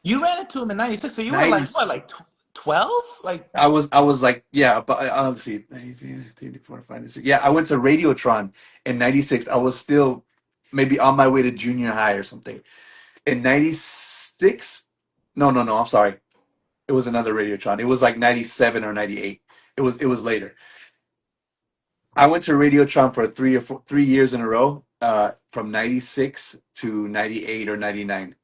You ran into him in '96, so you were 90, like what, like 12? Like, I was like, yeah, but let's see, 93, 34, 5, 6. Yeah, I went to Radiotron in 96. I was still maybe on my way to junior high or something. In 96? No, no, no, I'm sorry. It was another Radiotron. It was like 97 or 98. It was later. I went to Radiotron for 3 years in a row, from 96 to 98 or 99.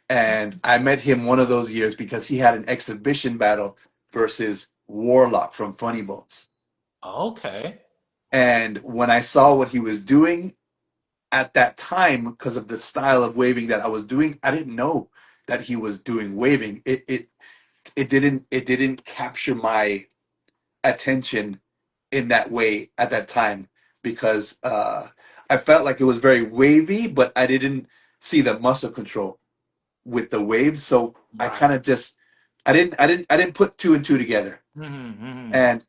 And I met him one of those years because he had an exhibition battle versus Warlock from Funny Bones. okay, And when I saw what he was doing at that time, because of the style of waving that I was doing, I didn't know that he was doing waving. It didn't capture my attention in that way at that time because I felt like it was very wavy, but I didn't see the muscle control with the waves. So I kind right. of just I didn't put two and two together, Hmm. and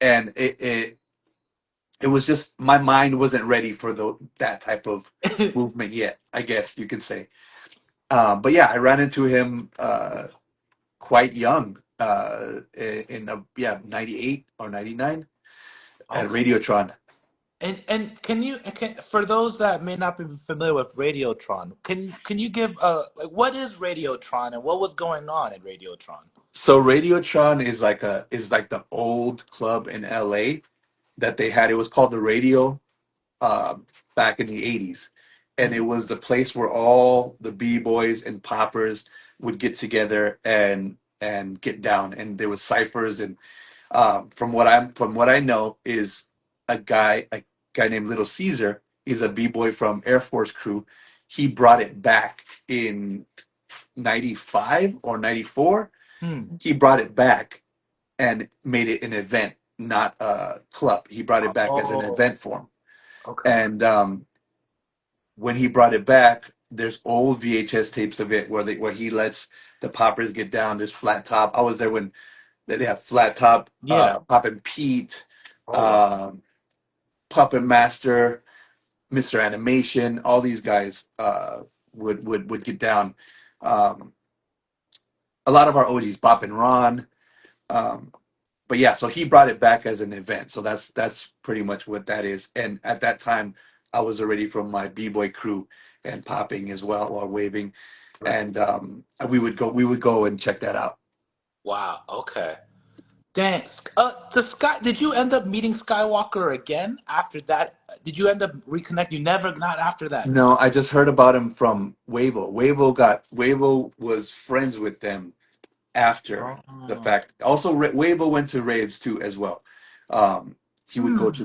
it was just my mind wasn't ready for that type of movement yet. I guess you could say. But yeah, I ran into him quite young, in yeah, 98 or 99 at Okay. Radiotron. And for those that may not be familiar with Radiotron, can you give like what is Radiotron and what was going on at Radiotron? So Radiotron is like the old club in LA that they had. It was called the Radio, back in the 80s, and it Hmm. was the place where all the b-boys and poppers would get together and get down, and there was ciphers. And from what I know is a guy named Little Caesar. He's a b-boy from Air Force Crew. He brought it back in 95 or 94. Hmm. He brought it back and made it an event, not a club. He brought it back as an Oh, event form. okay. And when he brought it back, there's old VHS tapes of it where he lets the poppers get down. There's Flat Top. I was there when they have Flat Top, Yeah. Poppin' Pete, Oh, wow. um, Puppet Master, Mr. Animation. All these guys would get down. Um, a lot of our OGs, Bop and Ron. Um, but yeah, so he brought it back as an event. So that's pretty much what that is. And at that time, I was already from my b-boy crew and popping as well or waving, Right. and we would go and check that out. Wow. Okay. Dang. The Sky. Did you end up meeting Skywalker again after that? Did you end up reconnect? You never. Not after that. No, I just heard about him from Wavo. Wavo was friends with them after the Oh. fact. Also, Wavo went to raves too as well. He would go Hmm. to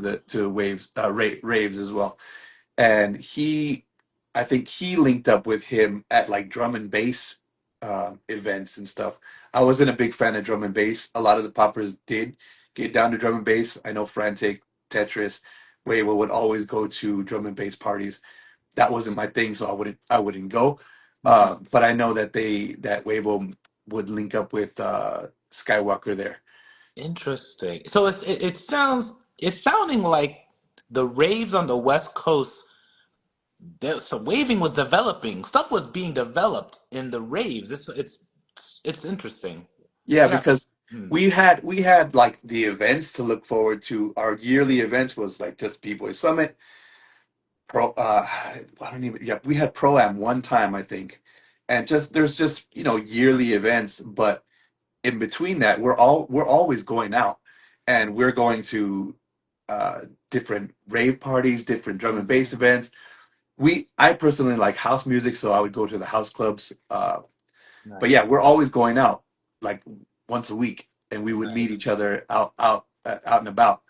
raves as well. And I think he linked up with him at like drum and bass events and stuff. I wasn't a big fan of drum and bass. A lot of the poppers did get down to drum and bass. I know Frantic, Tetris, Wawa would always go to drum and bass parties. That wasn't my thing, so I wouldn't go. Right. But I know that Wawa would link up with Skywalker there. Interesting. So it's sounding like the raves on the West Coast. So waving was developing. Stuff was being developed in the raves. It's interesting. Yeah, Yeah. because Hmm. we had like the events to look forward to. Our yearly events was like just B-Boy Summit. I don't even, yeah, we had Pro Am one time, I think. And there's just, yearly events, but in between that, we're always going out, and we're going to uh different rave parties, different drum and bass events. I personally like house music, so I would go to the house clubs. But Nice. yeah, we're always going out like once a week, and we would meet Nice. each other out and about.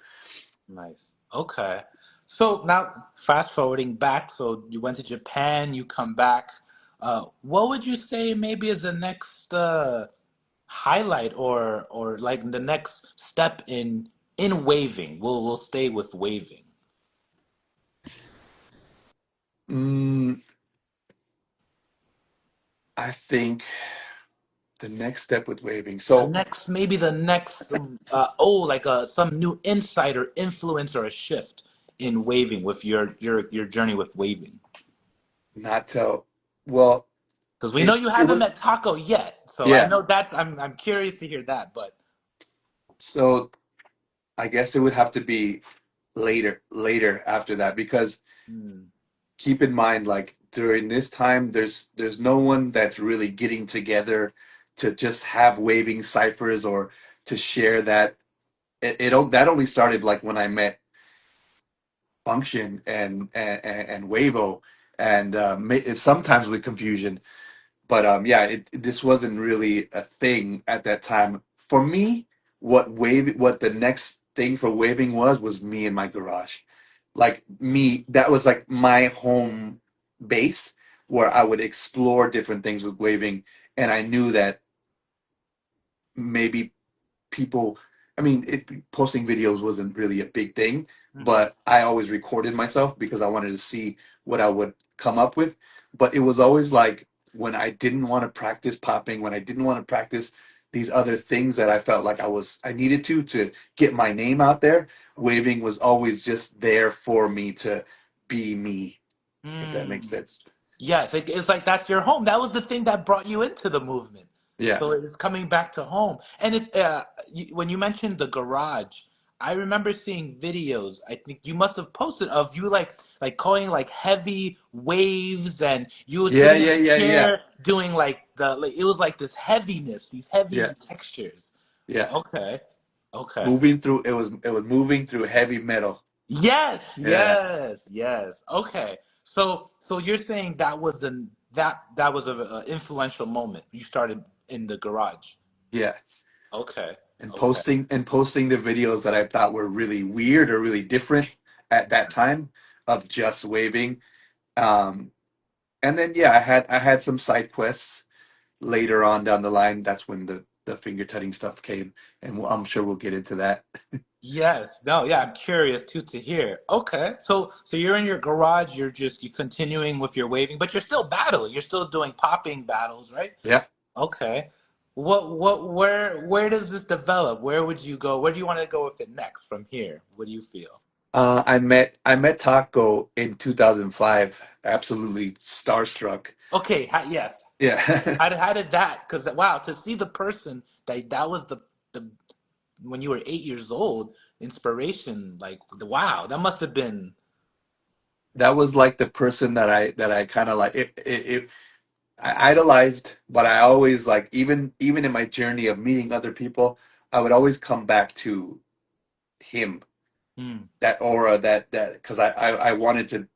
Nice. Okay. So now fast forwarding back, so you went to Japan, you come back. What would you say maybe is the next highlight or like the next step in waving? We'll stay with waving. Mm, I think the next step with waving. So The next like some new insight or influence or a shift in waving with your journey with waving. not tell well. Because we know you it haven't was met Taco yet, so I yeah. know that's I'm curious to hear that. But So I guess it would have to be later after that because hmm, keep in mind, like during this time, there's no one that's really getting together to just have waving ciphers or to share that. That only started like when I met Function and Wavo, and sometimes with confusion. But yeah, this wasn't really a thing at that time. For me, what the next thing for waving was me in my garage. Like me, that was like my home base where I would explore different things with waving, and I knew that maybe people, I mean, posting videos wasn't really a big thing, hmm. but I always recorded myself because I wanted to see what I would come up with. But it was always like when I didn't want to practice popping, when I didn't want to practice these other things that I felt like I needed to get my name out there, waving was always just there for me to be me, if that makes Hmm. sense. Yes, it's like that's your home. That was the thing that brought you into the movement. Yeah. So it's coming back to home. And it's when you mentioned the garage, I remember seeing videos. I think you must have posted of you like calling like heavy waves, and you were Yeah, sitting in yeah, a yeah, yeah. chair doing it was like this heaviness, these heavy Yeah. textures. Yeah. Okay, okay. It was moving through heavy metal. Yes, Yeah. yes, yes. Okay. So you're saying that was a influential moment. You started in the garage. Yeah. Okay. And Okay. posting the videos that I thought were really weird or really different at that time of just waving. Um, and then yeah, I had some side quests later on down the line. That's when the finger tutting stuff came, and I'm sure we'll get into that. Yes. No, yeah, I'm curious too to hear. Okay. So you're in your garage, you continuing with your waving, but you're still battling. You're still doing popping battles, right? Yeah. Okay. Where does this develop? Where would you go? Where do you want to go with it next from here? What do you feel? I met Taco in 2005. Absolutely starstruck. Okay, yes. Yeah. How did that? Because wow, to see the person that was the when you were 8 years old, inspiration. Like wow, that must have been. That was like the person that I kind of like. I idolized, but I always like even in my journey of meeting other people, I would always come back to him, Hmm. that aura, that because I wanted to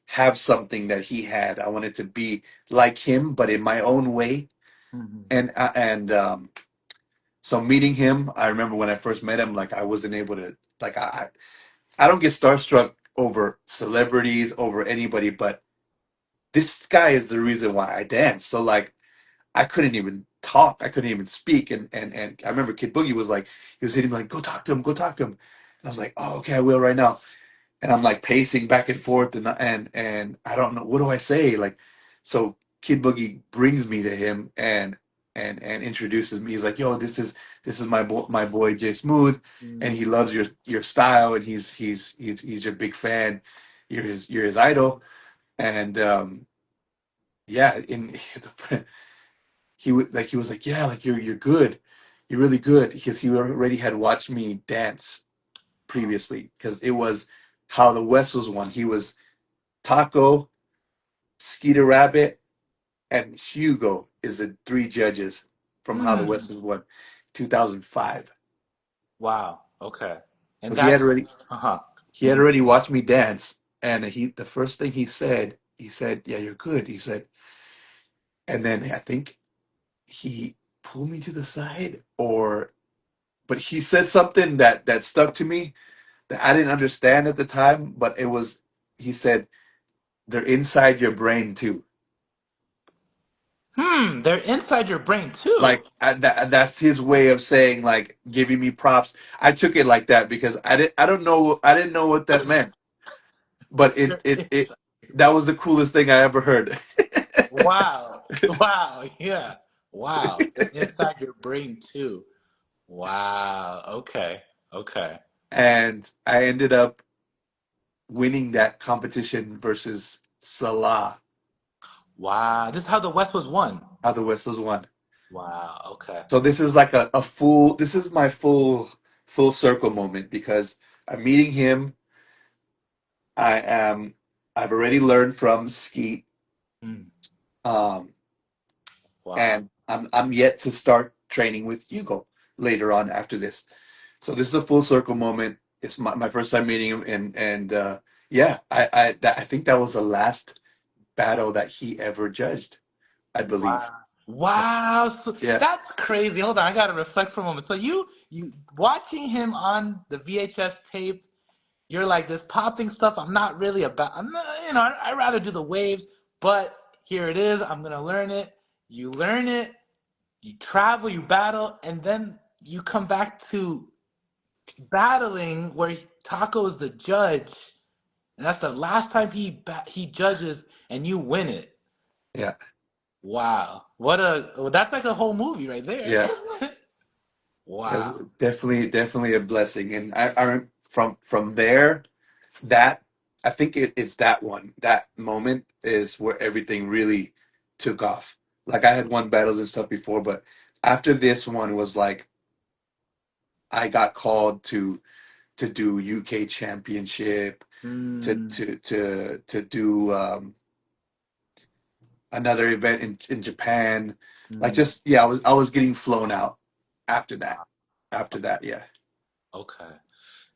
have something that he had. I wanted to be like him, but in my own way. Hmm. And so meeting him, I remember when I first met him, like I wasn't able to like I don't get starstruck over celebrities, over anybody, but this guy is the reason why I dance. So like I couldn't even talk. I couldn't even speak. And I remember Kid Boogie was like, he was hitting me like, go talk to him, go talk to him. And I was like, oh, okay, I will right now. And I'm like pacing back and forth, and I don't know what do I say. Like, so Kid Boogie brings me to him and introduces me. He's like, yo, this is my boy Jsmooth, and he loves your style, and he's your big fan. You're his idol, and yeah, in he was like, yeah, like you're good, you're really good, because he already had watched me dance previously, because it was How the West was won. He was Taco, Skeeter Rabbit, and Hugo is the three judges from How the Hmm. West was won, 2005. Wow. Okay. So And he had that's already uh-huh. he had Hmm. already watched me dance, and the first thing he said, yeah, you're good. He said, and then I think he pulled me to the side, but he said something that stuck to me that I didn't understand at the time, but he said, they're inside your brain too. They're inside your brain too. Like that's his way of saying, like, giving me props. I took it like that because I didn't know what that meant, but They're it inside. that was the coolest thing I ever heard. Wow. Wow. Yeah. Wow. They're inside your brain too. Wow. Okay. Okay. And I ended up winning that competition versus Salah. Wow. This is how the West was won. How the Whistles won. Wow. Okay. So this is like a full. This is my full circle moment because I'm meeting him. I am. I've already learned from Skeet, Mm. um, Wow. and I'm yet to start training with Hugo later on after this. So this is a full circle moment. It's my first time meeting him, and yeah, I think that was the last battle that he ever judged, I believe. Wow. Wow. So, Yeah, that's crazy. Hold on. I gotta reflect for a moment. So you watching him on the VHS tape, you're like this popping stuff. I'm not really about. I'm not. I rather do the waves, but here it is. I'm gonna learn it. You learn it. You travel. You battle, and then you come back to battling where Taco is the judge, and that's the last time he judges, and you win it. yeah, Wow, what a well, that's like a whole movie right there. yeah. Yes, Wow. definitely a blessing. And from there, that I think it's that one. That moment is where everything really took off. Like I had won battles and stuff before, but after this one was like I got called to do UK Championship, Mm, to do another event in Japan. Like mm, just yeah, I was getting flown out after that. After that, yeah. okay.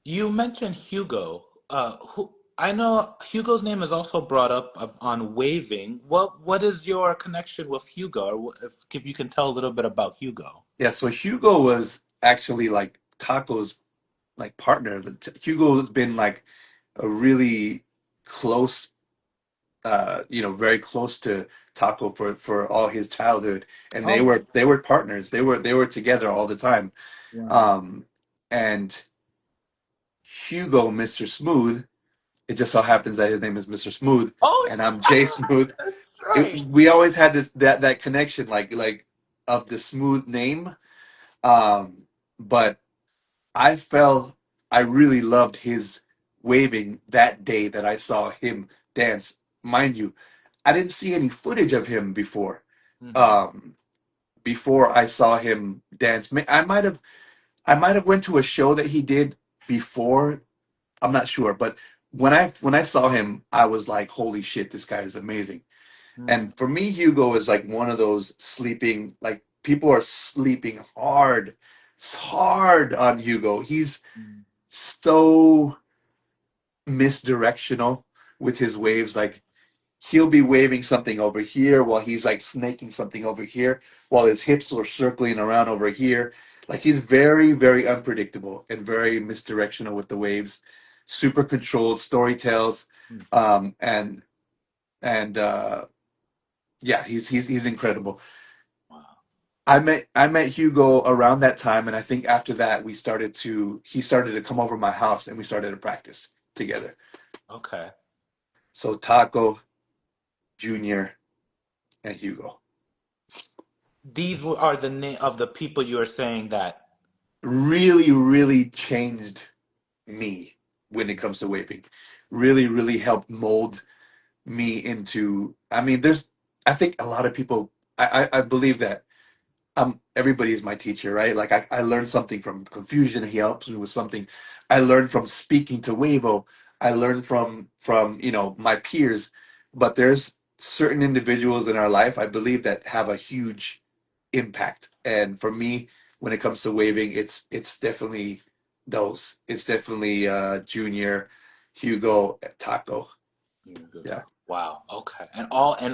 You mentioned Hugo. Who I know Hugo's name is also brought up on waving. What is your connection with Hugo? Or if you can tell a little bit about Hugo. Yeah, so Hugo was actually like Taco's like partner. Hugo has been like a really close, very close to Taco for all his childhood, and they Oh, were they were partners. They were together all the time. wow. Um, and Hugo, Mr. Smooth, it just so happens that his name is Mr. Smooth, Oh, and I'm Jay Smooth. that's right. We always had that connection, like of the Smooth name. Um, but I felt I really loved his waving that day that I saw him dance. Mind you, I didn't see any footage of him before. Hmm. Um, before I saw him dance, I might have went to a show that he did before. I'm not sure, but when I saw him, I was like, "Holy shit, this guy is amazing!" Mm, And for me, Hugo is like one of those sleeping, like people are sleeping hard on Hugo. He's mm, so misdirectional with his waves. Like he'll be waving something over here while he's like snaking something over here while his hips are circling around over here. Like he's very unpredictable and very misdirectional with the waves. Super controlled story tells, mm. and yeah, he's incredible. Wow. I met Hugo around that time, and I think after that he started to come over my house and we started to practice together. Okay. So Taco, Junior, and Hugo Are the name of the people you are saying that. really changed me when it comes to waving. Really helped mold me into. I mean, I think a lot of people. I believe that everybody is my teacher, right? Like I learned something from confusion. He helps me with something. I learned from speaking to Weibo. I learned from my peers. But there's certain individuals in our life, I believe, that have a huge impact. And for me, when it comes to waving, it's definitely those. It's definitely Junior, Hugo, Taco. You go Yeah, talk. Wow. Okay. And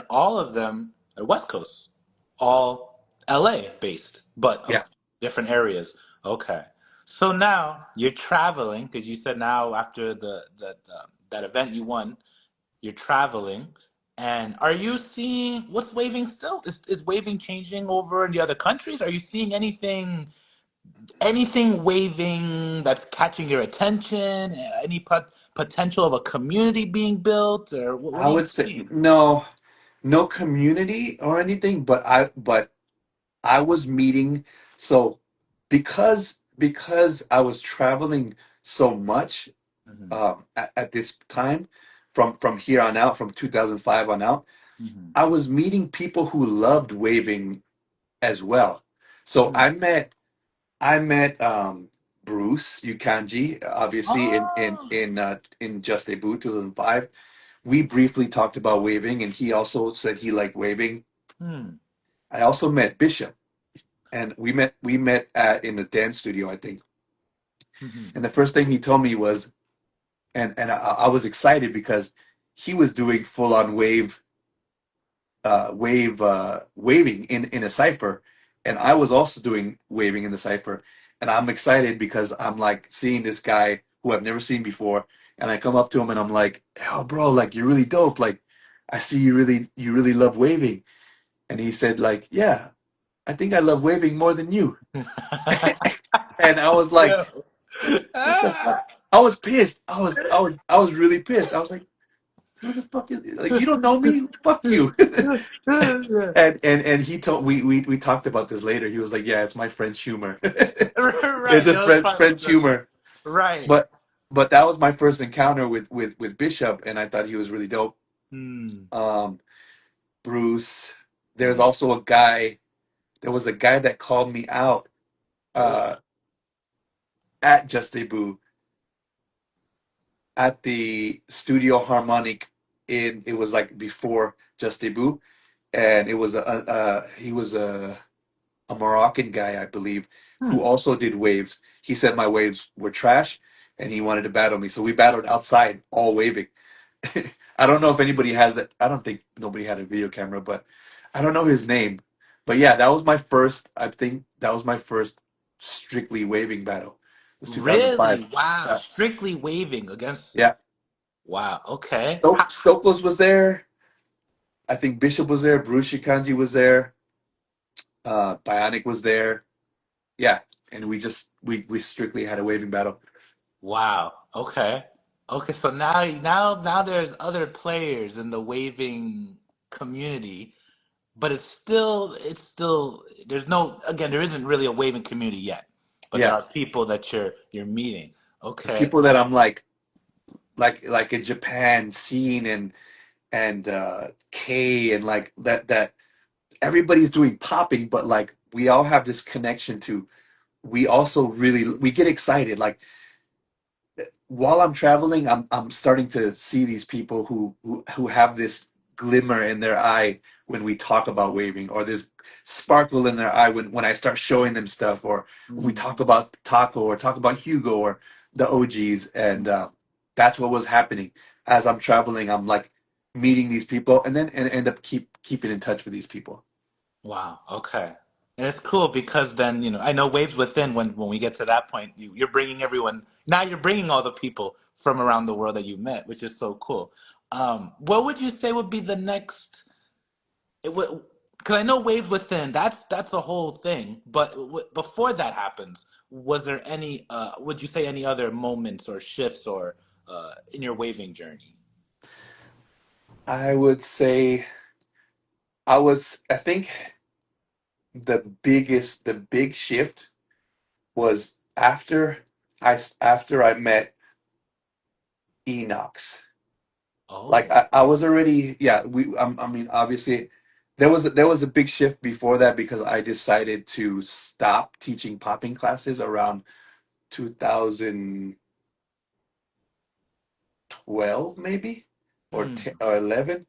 all of them are West Coast, all LA based, but yeah, of different areas. Okay. So now you're traveling because you said now after that event you won, you're traveling. And are you seeing what's waving still? Is waving changing over in the other countries? Are you seeing anything waving that's catching your attention? Any potential of a community being built, or what I are you would say seeing? no, no community or anything, but I was meeting so because I was traveling so much Hmm. at this time from here on out from 2005 on out. Mm-hmm. I was meeting people who loved waving as well. So Hmm. I met Bruce Yukanji, obviously Oh. in Just a Boo 2005. We briefly talked about waving, and he also said he liked waving. Hmm. I also met Bishop, and we met at in the dance studio, I think. Hmm. And the first thing he told me was, and I was excited because he was doing full on waving in a cipher, and I was also doing waving in the cipher, and I'm excited because I'm like seeing this guy who I've never seen before, and I come up to him and I'm like, "Oh, bro, like you're really dope. Like, I see you really love waving." And he said, like, "Yeah, I think I love waving more than you." And I was Yeah. like, "What the fuck?" I was pissed. I was really pissed. I was like, "Who the fuck is like you don't know me? Fuck you." And he told we talked about this later. He was like, "Yeah, it's my French humor. It's Right. just That was French fun. humor." Right. But that was my first encounter with Bishop, and I thought he was really dope. Hmm. Um, Bruce. There's also a guy. There was a guy that called me out Oh. uh, at Just a Boo at the Studio Harmonic. It was like before Just a Boo, and it was he was a Moroccan guy, I believe, who Hmm. also did waves. He said my waves were trash and he wanted to battle me. So we battled outside, all waving. I don't know if anybody has that. I don't think nobody had a video camera, but I don't know his name. But yeah, that was my first, I think that was my first strictly waving battle. It was 2005. Really? Wow. Yeah. Strictly waving against. Yeah. Wow. Okay. Stokos was there. I think Bishop was there. Bruce Shikanji was there. Bionic was there. Yeah, and we strictly had a waving battle. Wow. Okay. Okay. So now there's other players in the waving community, but it's still there's no again there isn't really a waving community yet, but there Yeah, are people that you're meeting. the Okay. people that I'm like in Japan, Scene and K and like that everybody's doing popping, but like we all have this connection to. We also we get excited. Like while I'm traveling, I'm starting to see these people who have this glimmer in their eye when we talk about waving, or this sparkle in their eye when I start showing them stuff, or when we Mhm. talk about Taco or talk about Hugo or the OGs, and that's what was happening as I'm traveling. I'm like meeting these people, and then and end up keeping in touch with these people. Wow. Okay. And it's cool because then, I know Waves Within, when we get to that point, you're bringing everyone, now you're bringing all the people from around the world that you met, which is so cool. What would you say would be the next, because I know Waves Within, that's the whole thing, but before that happens, was there any, would you say any other moments or shifts or in your waving journey? I would say I think the big shift was after I met Enox. Like Oh. I was already, yeah, I mean obviously there was a big shift before that because I decided to stop teaching popping classes around 2012 maybe, or Hmm. 10 or 11,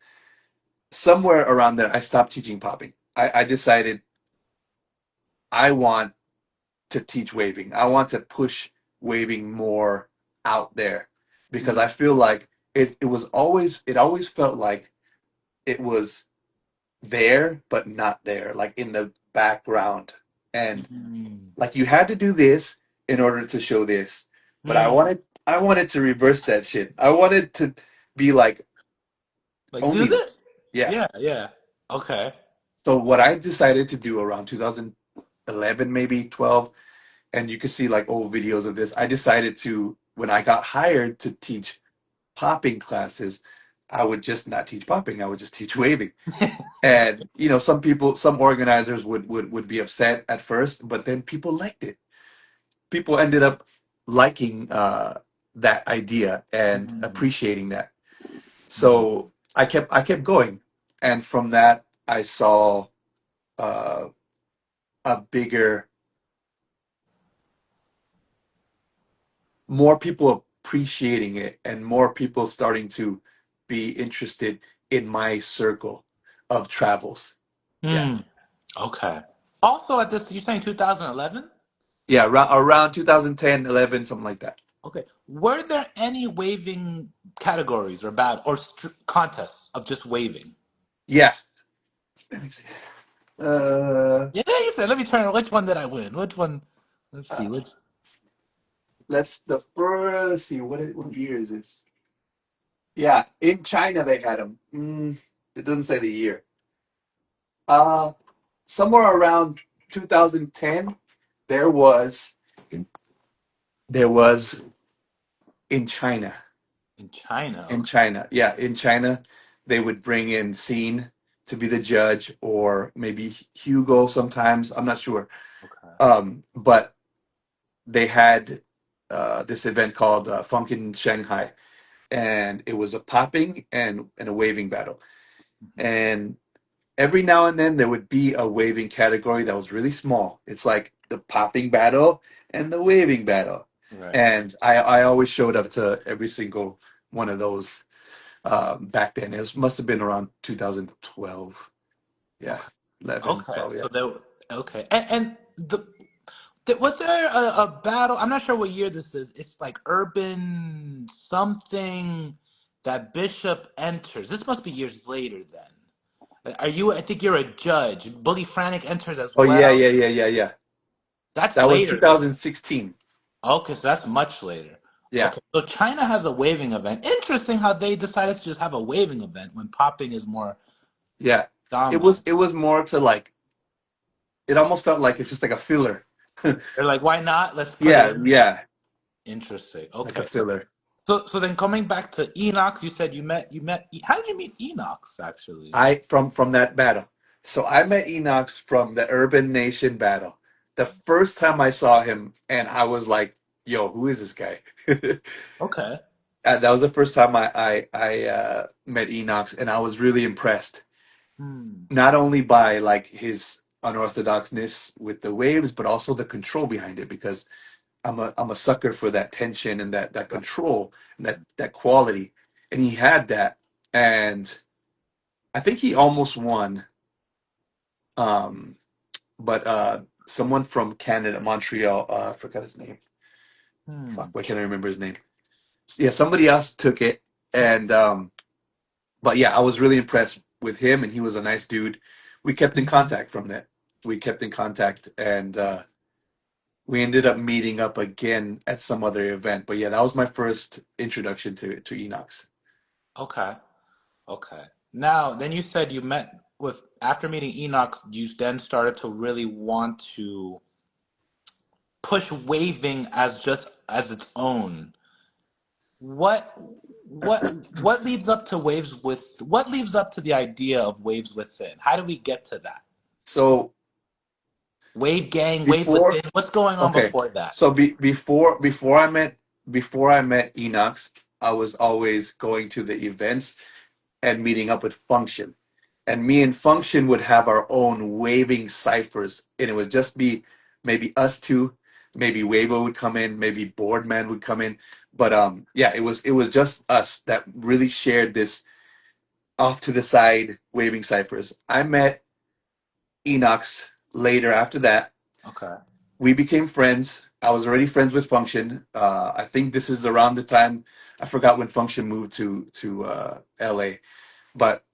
somewhere around there I stopped teaching popping. I decided I want to teach waving. I want to push waving more out there because I Hmm. feel like it always felt like it was there but not there, like in the background. And Hmm. like you had to do this in order to show this. But I Hmm. wanted I wanted to reverse that shit. I wanted to be like Like, do only this? this. Yeah. Yeah, yeah. Okay. So what I decided to do around 2011, maybe 12, and you can see like old videos of this. I decided to, when I got hired to teach popping classes, I would just not teach popping. I would just teach waving. And some organizers would be upset at first, but then people liked it. People ended up liking that idea and Mm, appreciating that. mm, So I kept going. and from that I saw uh, a bigger, more people appreciating it, and more people starting to be interested in my circle of travels. Yeah, Hmm. Okay. Also, at this, you're saying 2011? yeah, around 2010, 11, something like that. Okay. Were there any waving categories or contests of just waving? Yeah. Let me see. Uh, Yeah, you said. Let me turn. Which one did I win? Which one? Let's uh, see. Which? let's the first. Let's see what year is this? Yeah, in China they had them. It doesn't say the year. Uh, somewhere around 2010, there was there was in China. In China. In Okay. China, yeah, in China, they would bring in Scene to be the judge, or maybe Hugo sometimes. I'm not sure. Okay. But they had this event called Funk in Shanghai, and it was a popping and a waving battle. Mhm. And every now and then there would be a waving category that was really small. It's like the popping battle and the waving battle. Right. And I always showed up to every single one of those back then. Must have been around 2012. Yeah, Okay. 11 Okay. probably. Yeah. So there. Okay. And was there a battle? I'm not sure what year this is. It's like urban something that Bishop enters. This must be years later then. Are you? I think you're a judge. Boogie Frantic enters as Oh yeah, well. yeah, yeah, yeah, yeah. That's That was later then. 2016. Okay, so that's much later. Yeah. Okay, so China has a waving event. Interesting how they decided to just have a waving event when popping is more Yeah. dominant. It was more to like, it almost felt like it's just like a filler. They're like, why not? Let's put it Yeah, in there. yeah, Interesting. like a Okay, so filler. so then coming back to Enox, you said how did you meet Enox actually? I from that battle. So I met Enox from the Urban Nation battle. The first time I saw him, and I was like, "Yo, who is this guy?" Okay. And that was the first time I met Enox, and I was really impressed. Hmm. Not only by like his unorthodoxness with the waves, but also the control behind it. Because I'm a sucker for that tension and that Right. control and that quality, and he had that. And I think he almost won. Um, but someone from Canada, Montreal, I forgot his name. Fuck, Hmm. why can't I remember his name? Yeah, somebody else took it, and but yeah, I was really impressed with him, and he was a nice dude. We kept in contact from that. We kept in contact, and we ended up meeting up again at some other event. But yeah, that was my first introduction to Enox. Okay. Okay. Now, then you said you met with after meeting Enox, you then started to really want to push waving as just as its own. What what leads up to what leads up to the idea of waves within? How do we get to that? So Wave gang, wave before, within. What's going on okay, before that? so before I met Enox, I was always going to the events and meeting up with Function. And me and Function would have our own waving ciphers, and it would just be maybe us two, maybe Wavo would come in, maybe Boardman would come in, but yeah, it was just us that really shared this off to the side waving ciphers. I met Enox later after that. Okay. We became friends. I was already friends with Function. I think this is around the time, I forgot when Function moved to LA, but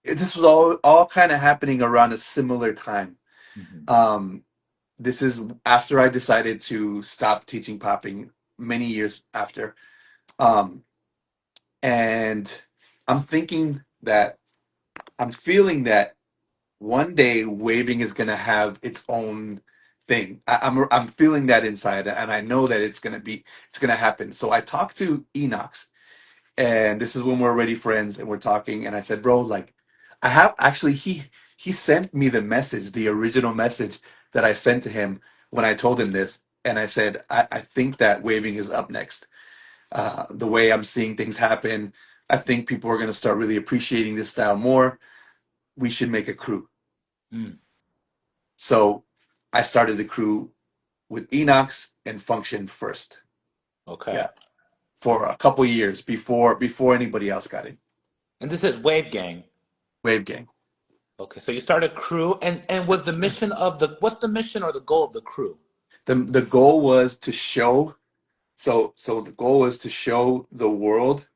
this was all kind of happening around a similar time. Hmm. Um, this is after I decided to stop teaching popping many years after. Um, and I'm thinking that I'm feeling that one day waving is gonna have its own thing. I'm feeling that inside, and I know that it's gonna happen. So I talked to Enox, and this is when we're already friends and we're talking, and I said, bro, like, I have actually, he sent me the message, the original message that I sent to him when I told him this, and I said, I think that waving is up next. The way I'm seeing things happen, I think people are going to start really appreciating this style more. We should make a crew. Mm, So I started the crew with Enox and Function first. okay. Yeah, for a couple years before anybody else got in. And this is Wave Gang. Wave Gang. Okay, so you started crew, and was the mission of the what's the mission or the goal of the crew? The goal was to show so the goal was to show the world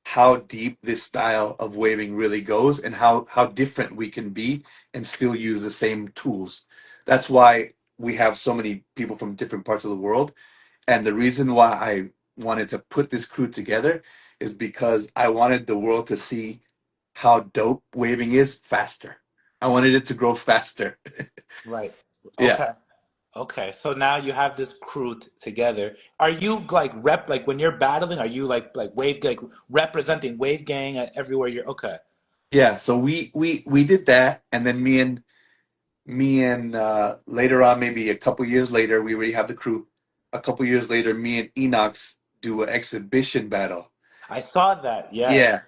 how deep this style of waving really goes and how different we can be and still use the same tools. That's why we have so many people from different parts of the world. And the reason why I wanted to put this crew together is because I wanted the world to see how dope waving is faster. I wanted it to grow faster. Right. Yeah. Okay. Okay. So now you have this crew together. Are you like rep like when you're battling? Are you like Wave like representing Wave Gang at everywhere you're? Okay. Yeah. So we did that, and then me and later on, maybe a couple years later, we already have the crew. A couple years later, me and Enox do an exhibition battle. I saw that. Yes. Yeah.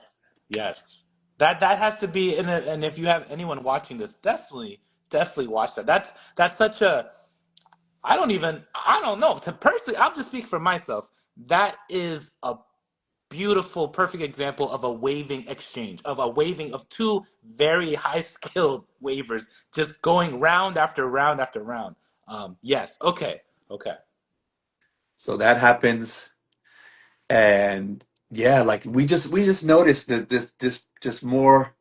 Yes. That has to be in it. And if you have anyone watching this, definitely watch that. That's such a I don't know. To personally, I'll just speak for myself. That is a beautiful, perfect example of a waving exchange, of a waving of two very high skilled wavers just going round after round after round. Yes. Okay. Okay. So that happens, and yeah, like we just noticed that this just more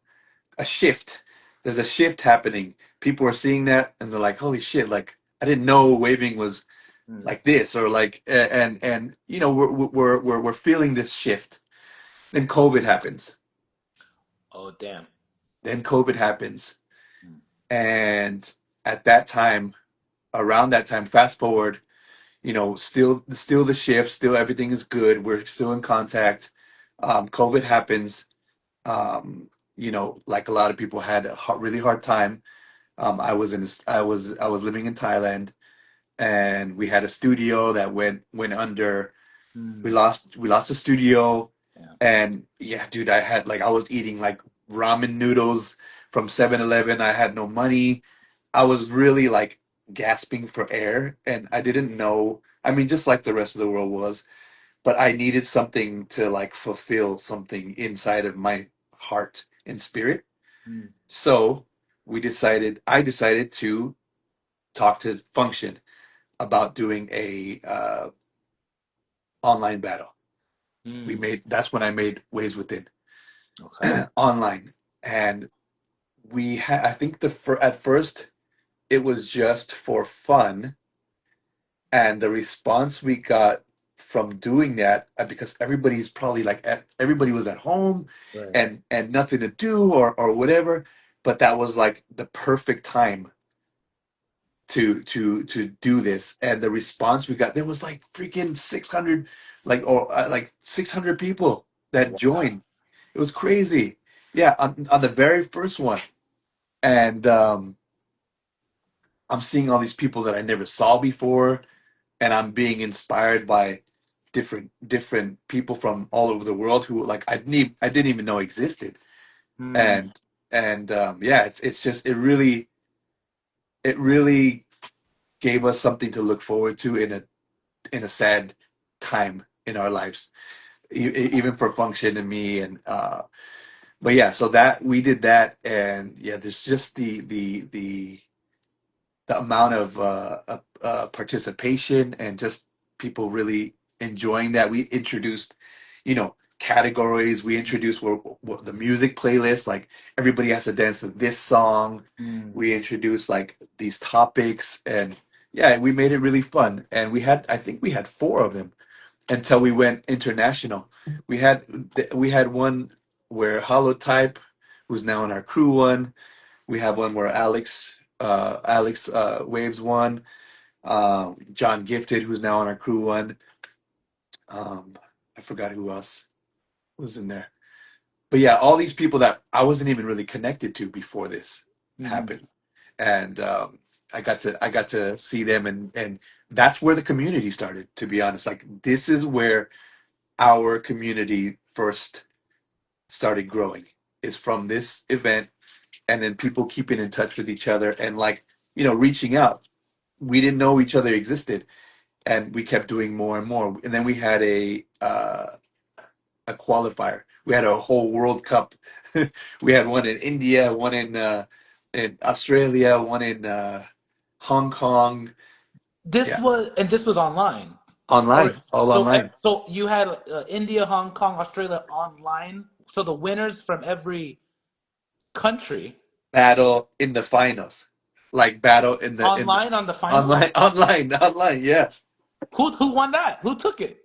a shift. There's a shift happening. People are seeing that, and they're like, "Holy shit!" Like I didn't know waving was Hmm. like this, or like, and you know, we're feeling this shift. Then COVID happens. Oh, damn. Then COVID happens, Hmm. and at that time, around that time, fast forward, still the shift, still everything is good. We're still in contact. COVID happens. Like a lot of people had a really hard time. I was living in Thailand, and we had a studio that went under. We Hmm. lost the studio, Yeah. and yeah, dude, I was eating like ramen noodles from 7-Eleven. I had no money. I was really like gasping for air, and I didn't know. I mean, just like the rest of the world was, but I needed something to like fulfill something inside of my heart and spirit. Hmm. So I decided to talk to Function about doing a online battle. Hmm. That's when I made Waves Within Okay. online, and I think at first it was just for fun, and the response we got from doing that, because everybody was at home Right. and nothing to do or whatever, but that was like the perfect time to do this. And the response we got, there was like freaking 600, like 600 people that Wow. joined. It was crazy. Yeah, on the very first one. And I'm seeing all these people that I never saw before, and I'm being inspired by different people from all over the world who like I didn't even know existed. Hmm. And yeah, it's just it really gave us something to look forward to in a sad time in our lives, even for Function and me. And but yeah, so that we did that, and yeah, there's just the amount of participation and just people really enjoying that. We introduced, categories. We introduced the music playlist, like everybody has to dance to this song. Hmm. We introduced like these topics, and yeah, we made it really fun. And I think we had four of them until we went international. We had one where Holotype, who's now in our crew, won. We have one where Alex Waves won. John Gifted, who's now on our crew, won. Um, I forgot who else was in there. But yeah, all these people that I wasn't even really connected to before this Hmm. happened, and I got to see them, and that's where the community started. To be honest, like this is where our community first. started growing is from this event, and then people keeping in touch with each other and like reaching out. We didn't know each other existed, and we kept doing more and more. And then we had a qualifier. We had a whole World Cup. We had one in India, one in Australia, one in Hong Kong. Yeah, This was online. Or online, all online. so you had India, Hong Kong, Australia online. So the winners from every country Battle in the finals, like battle in the online on the online, finals. online. Yeah, Who won that? Who took it?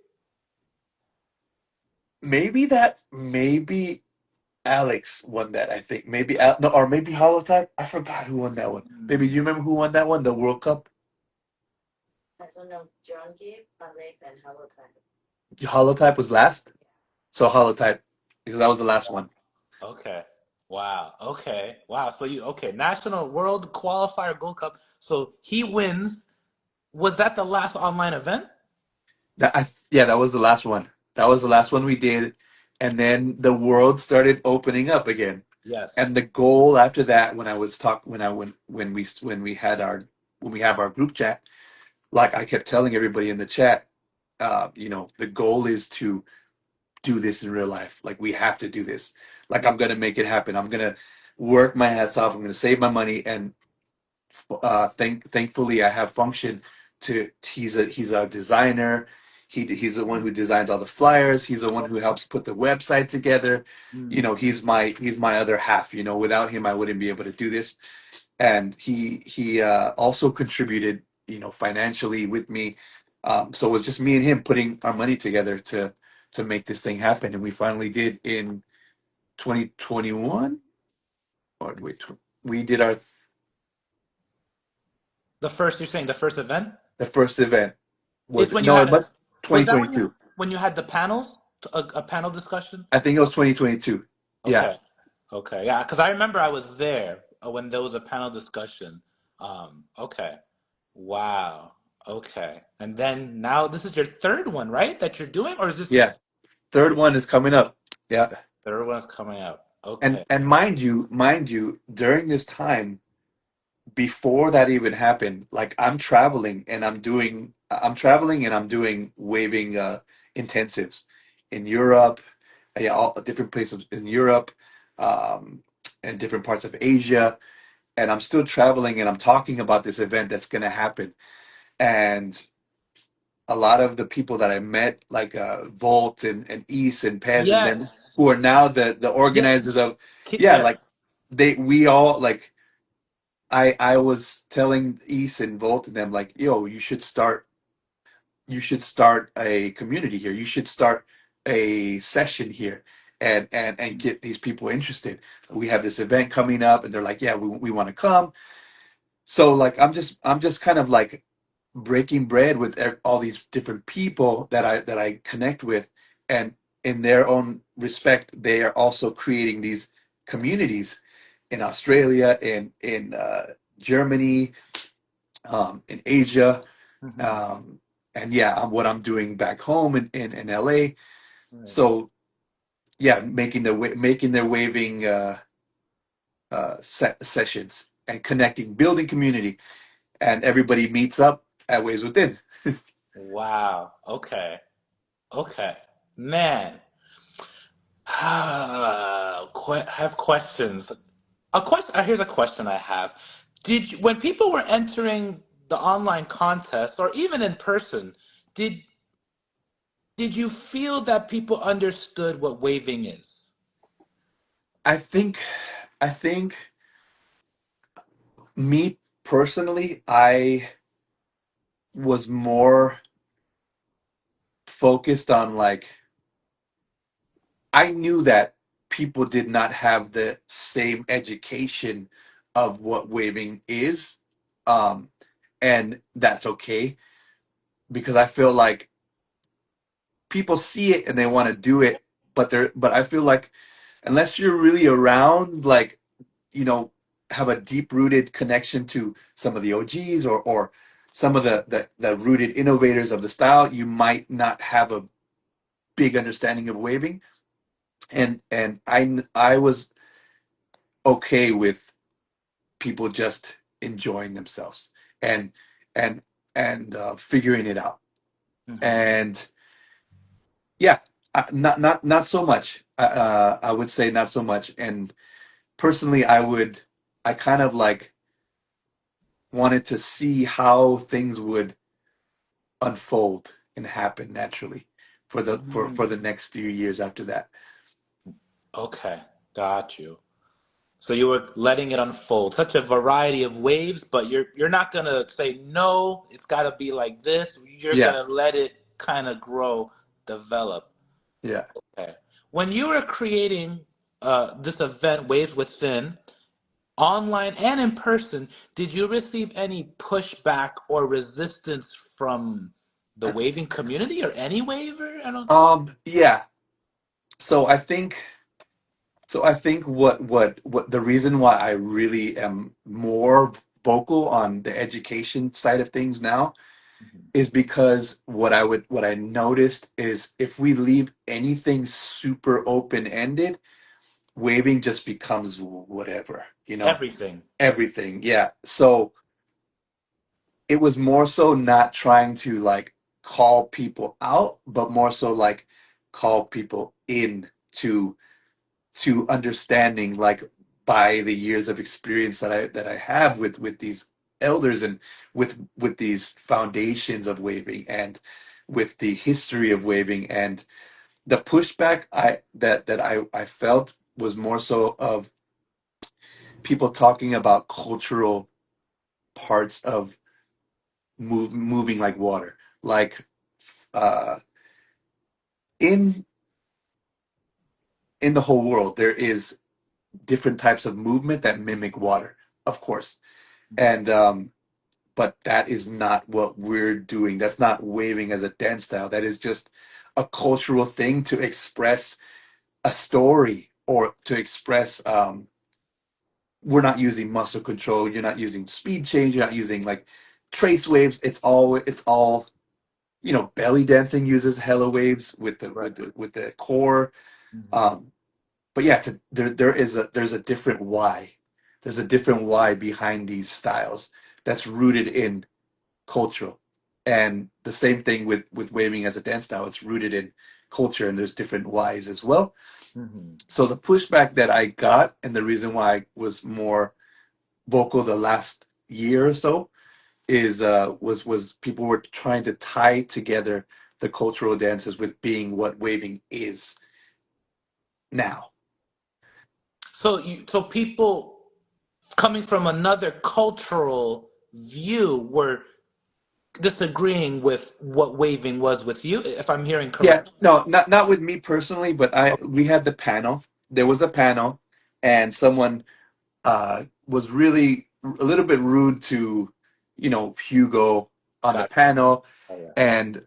maybe Alex won that. I think maybe no, or maybe Holotype. I forgot who won that one. Maybe do you Hmm. remember who won that one? The World Cup. Holotype was last. So holotype, because that was the last one. Okay. Wow. Okay. Wow. So you okay? National World Qualifier Gold Cup. So he wins. Was that the last online event? Yeah, that was the last one. That was the last one we did, and then the world started opening up again. And Yes. the goal after that, when I was talk, when I when we had our when we have our group chat, like I kept telling everybody in the chat, the goal is to do this in real life. Like we have to do this. Like I'm gonna make it happen. I'm gonna work my ass off. I'm gonna save my money, and thankfully I have function to he's a designer. He's the one who designs all the flyers. He's the one who helps put the website together. Mm. He's my other half. Without him I wouldn't be able to do this. And he also contributed, financially with me. So it was just me and him putting our money together to make this thing happen, and we finally did in 2021. Or wait, we did You're saying the first event the first event. is Was when you no, had it a, must was that when you 2022. had the panels, a panel discussion? I think it was 2022. Yeah, Okay. Okay. Yeah, because I remember I was there when there was a panel discussion. Okay. Wow. Okay. And then now this is your third one, right? That you're doing, or is this yeah. Third one is coming up. Yeah, third one's coming up? and Okay. and mind you, during this time before that even happened, like I'm traveling and I'm doing waving intensives in Europe, yeah, all different places in Europe, um, and different parts of Asia, and I'm still traveling and I'm talking about this event that's going to happen. And a lot of the people that I met, like Volt and East and Pez and them, Yes. who are now the Yeah. organizers of, yeah, like Yes. we all like I was telling East and Volt and them like, yo, you should start a community here. You should start a session here and get these people interested. We have this event coming up, and they're like, yeah, we want to come. So like I'm just kind of like breaking bread with all these different people that I connect with, and in their own respect, they are also creating these communities in Australia, in Germany, in Asia, Hmm. um, and yeah, what I'm doing back home in LA. Right. So yeah, making their waving sessions and connecting, building community, and everybody meets up at Ways Within. Wow. Okay. Okay. Man. Have questions. A question. Here's a question I have. When people were entering the online contest or even in person, did did you feel that people understood what waving is? I think I think me personally, I was more focused on like I knew that people did not have the same education of what waving is. Um, and that's okay because I feel like people see it and they want to do it, but I feel like unless you're really around, like, you know, have a deep rooted connection to some of the OGs or some of the rooted innovators of the style, you might not have a big understanding of waving. and I was okay with people just enjoying themselves and and figuring it out. Hmm. And yeah, not so much. I would say not so much. And personally, I kind of like wanted to see how things would unfold and happen naturally for the next few years after that. Okay, got you. So you were letting it unfold. Such a variety of waves, but you're not gonna say no, it's gotta be like this. You're Yeah, gonna let it kind of grow, develop. yeah. Okay. When you were creating this event, Waves Within, online and in person, did you receive any pushback or resistance from the waving community or any waver? I don't. Yeah. So I think what the reason why I really am more vocal on the education side of things now Mhm. is because what I noticed is if we leave anything super open ended, waving just becomes whatever, Everything. everything. Yeah. So it was more so not trying to like call people out, but more so like call people in to understanding, like by the years of experience that I have with these elders and with these foundations of waving and with the history of waving. And the pushback I felt was more so of people talking about cultural parts of moving like water, like uh in in the whole world there is different types of movement that mimic water, of course. Mhm. And but that is not what we're doing. That's not waving as a dance style. That is just a cultural thing to express a story or to express we're not using muscle control, you're not using speed change, you're not using like trace waves. It's all belly dancing uses hella waves with the Right. core. Mhm. Um, but yeah, there's a different why. There's a different why behind these styles that's rooted in cultural. And the same thing with waving as a dance style. It's rooted in culture, and there's different whys as well. Mhm. So the pushback that I got, and the reason why I was more vocal the last year or so, is was people were trying to tie together the cultural dances with being what waving is now. So people coming from another cultural view were disagreeing with what waving was with you, if I'm hearing Yeah, correct. no, not with me personally, but I we had the panel. There was a panel, and someone was really a little bit rude to, Hugo on the Got panel, oh, yeah. and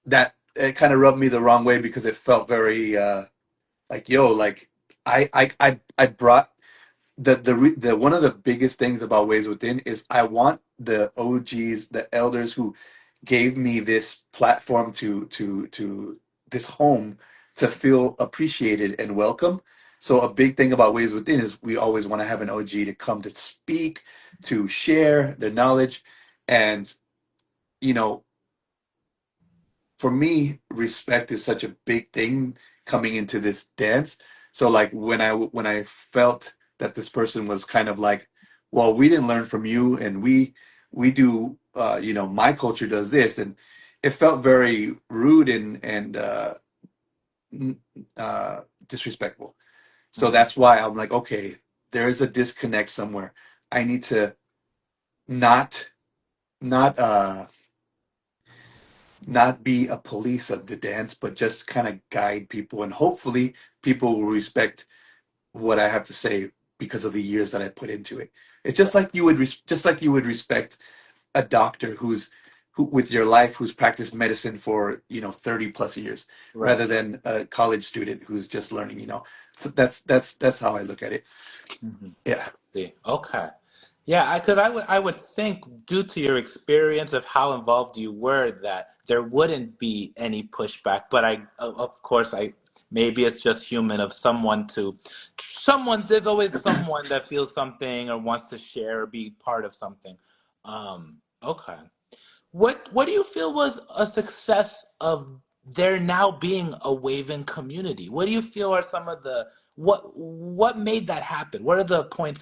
that it kind of rubbed me the wrong way because it felt very like, yo, like I brought the one of the biggest things about Ways Within is I want the OGs, the elders who gave me this platform to this home to feel appreciated and welcome. So a big thing about Ways Within is we always want to have an OG to come to speak, to share their knowledge, and you know for me, respect is such a big thing coming into this dance. So like when I felt that this person was kind of like, well, we didn't learn from you, and we do, my culture does this, and it felt very rude and n- disrespectful. So Mhm. that's why I'm like, okay, there is a disconnect somewhere. I need to not not not be a police of the dance, but just kind of guide people. And hopefully, people will respect what I have to say because of the years that I put into it. It's just Right. like just like you would respect a doctor who with your life who's practiced medicine for 30 plus years, Right. rather than a college student who's just learning. So that's how I look at it. Mhm. Yeah. See. Okay. Yeah, because I would think due to your experience of how involved you were that there wouldn't be any pushback. But of course, I maybe it's just human of someone, there's always someone that feels something or wants to share or be part of something. Okay. What do you feel was a success of there now being a waving community? What do you feel are some of the what made that happen? What are the points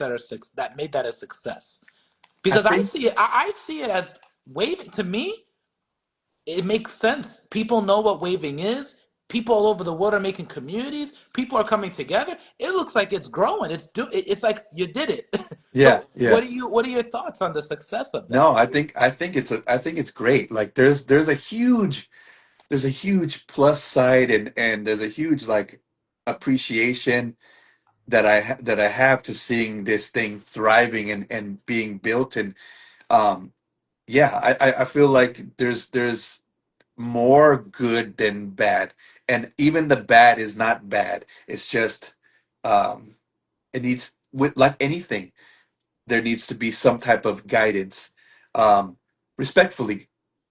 that made that a success? I Because think, I see it as waving. To me, it makes sense. People know what waving is. People all over the world are making communities. People are coming together. It looks like it's growing. It's like you did it. yeah, So yeah. what are your thoughts on the success of that? No, I think it's great. Like there's a huge plus side, and there's a huge like appreciation that I have to seeing this thing thriving and being built. And um yeah, I feel like there's more good than bad. And even the bad is not bad. It's just um it needs, with like anything, there needs to be some type of guidance, um respectfully,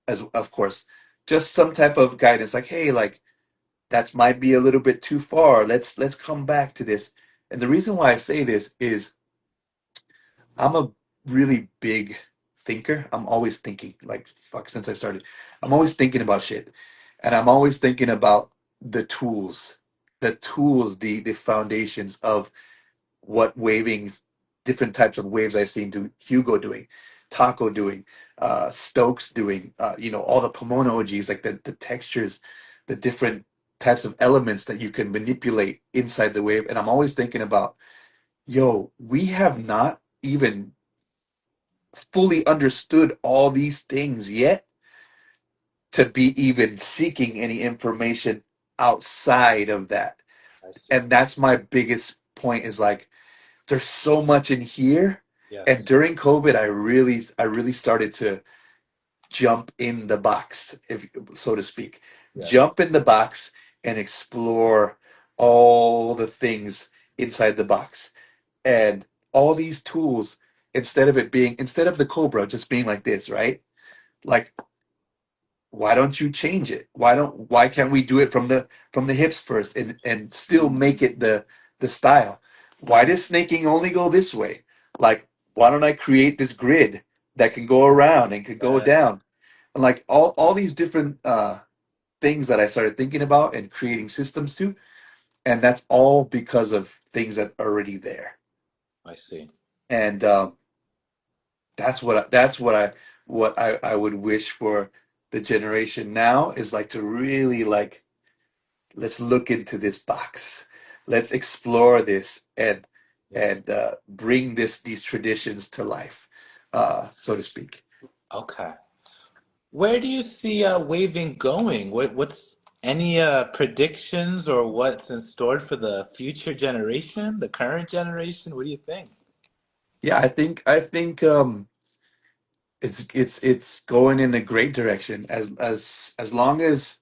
as of course, just some type of guidance, like, hey, like, that's might be a little bit too far. Let's come back to this. And the reason why I say this is I'm a really big thinker. I'm always thinking, like, fuck, since I started. I'm always thinking about shit. And I'm always thinking about the tools, the foundations of what wavings, different types of waves I've seen Hugo doing, Taco doing, Stokes doing, all the Pomona OGs, like the textures, the different types of elements that you can manipulate inside the wave. And I'm always thinking about, yo, we have not even fully understood all these things yet to be even seeking any information outside of that. I see. And that's my biggest point, is like, there's so much in here. And Yes. during COVID, I really started to jump in the box, if so to speak, Yes. jump in the box and explore all the things inside the box. And all these tools, instead of the Cobra just being like this, right? Like, why don't you change it? Why can't we do it from the hips first, and still make Mm, it the style? Why mm, does snaking only go this way? Like, why don't I create this grid that can go around and could go yes. down? And like all these different things that I started thinking about and creating systems to, and that's all because of things that are already there. I see. And that's what I would wish for the generation now, is like to really, like, let's look into this box, let's explore this, Yes. and bring these traditions to life, so to speak. Okay. Where do you see waving going? What's any predictions or what's in store for the future generation, the current generation? What do you think? Yeah, I think it's going in a great direction, as long as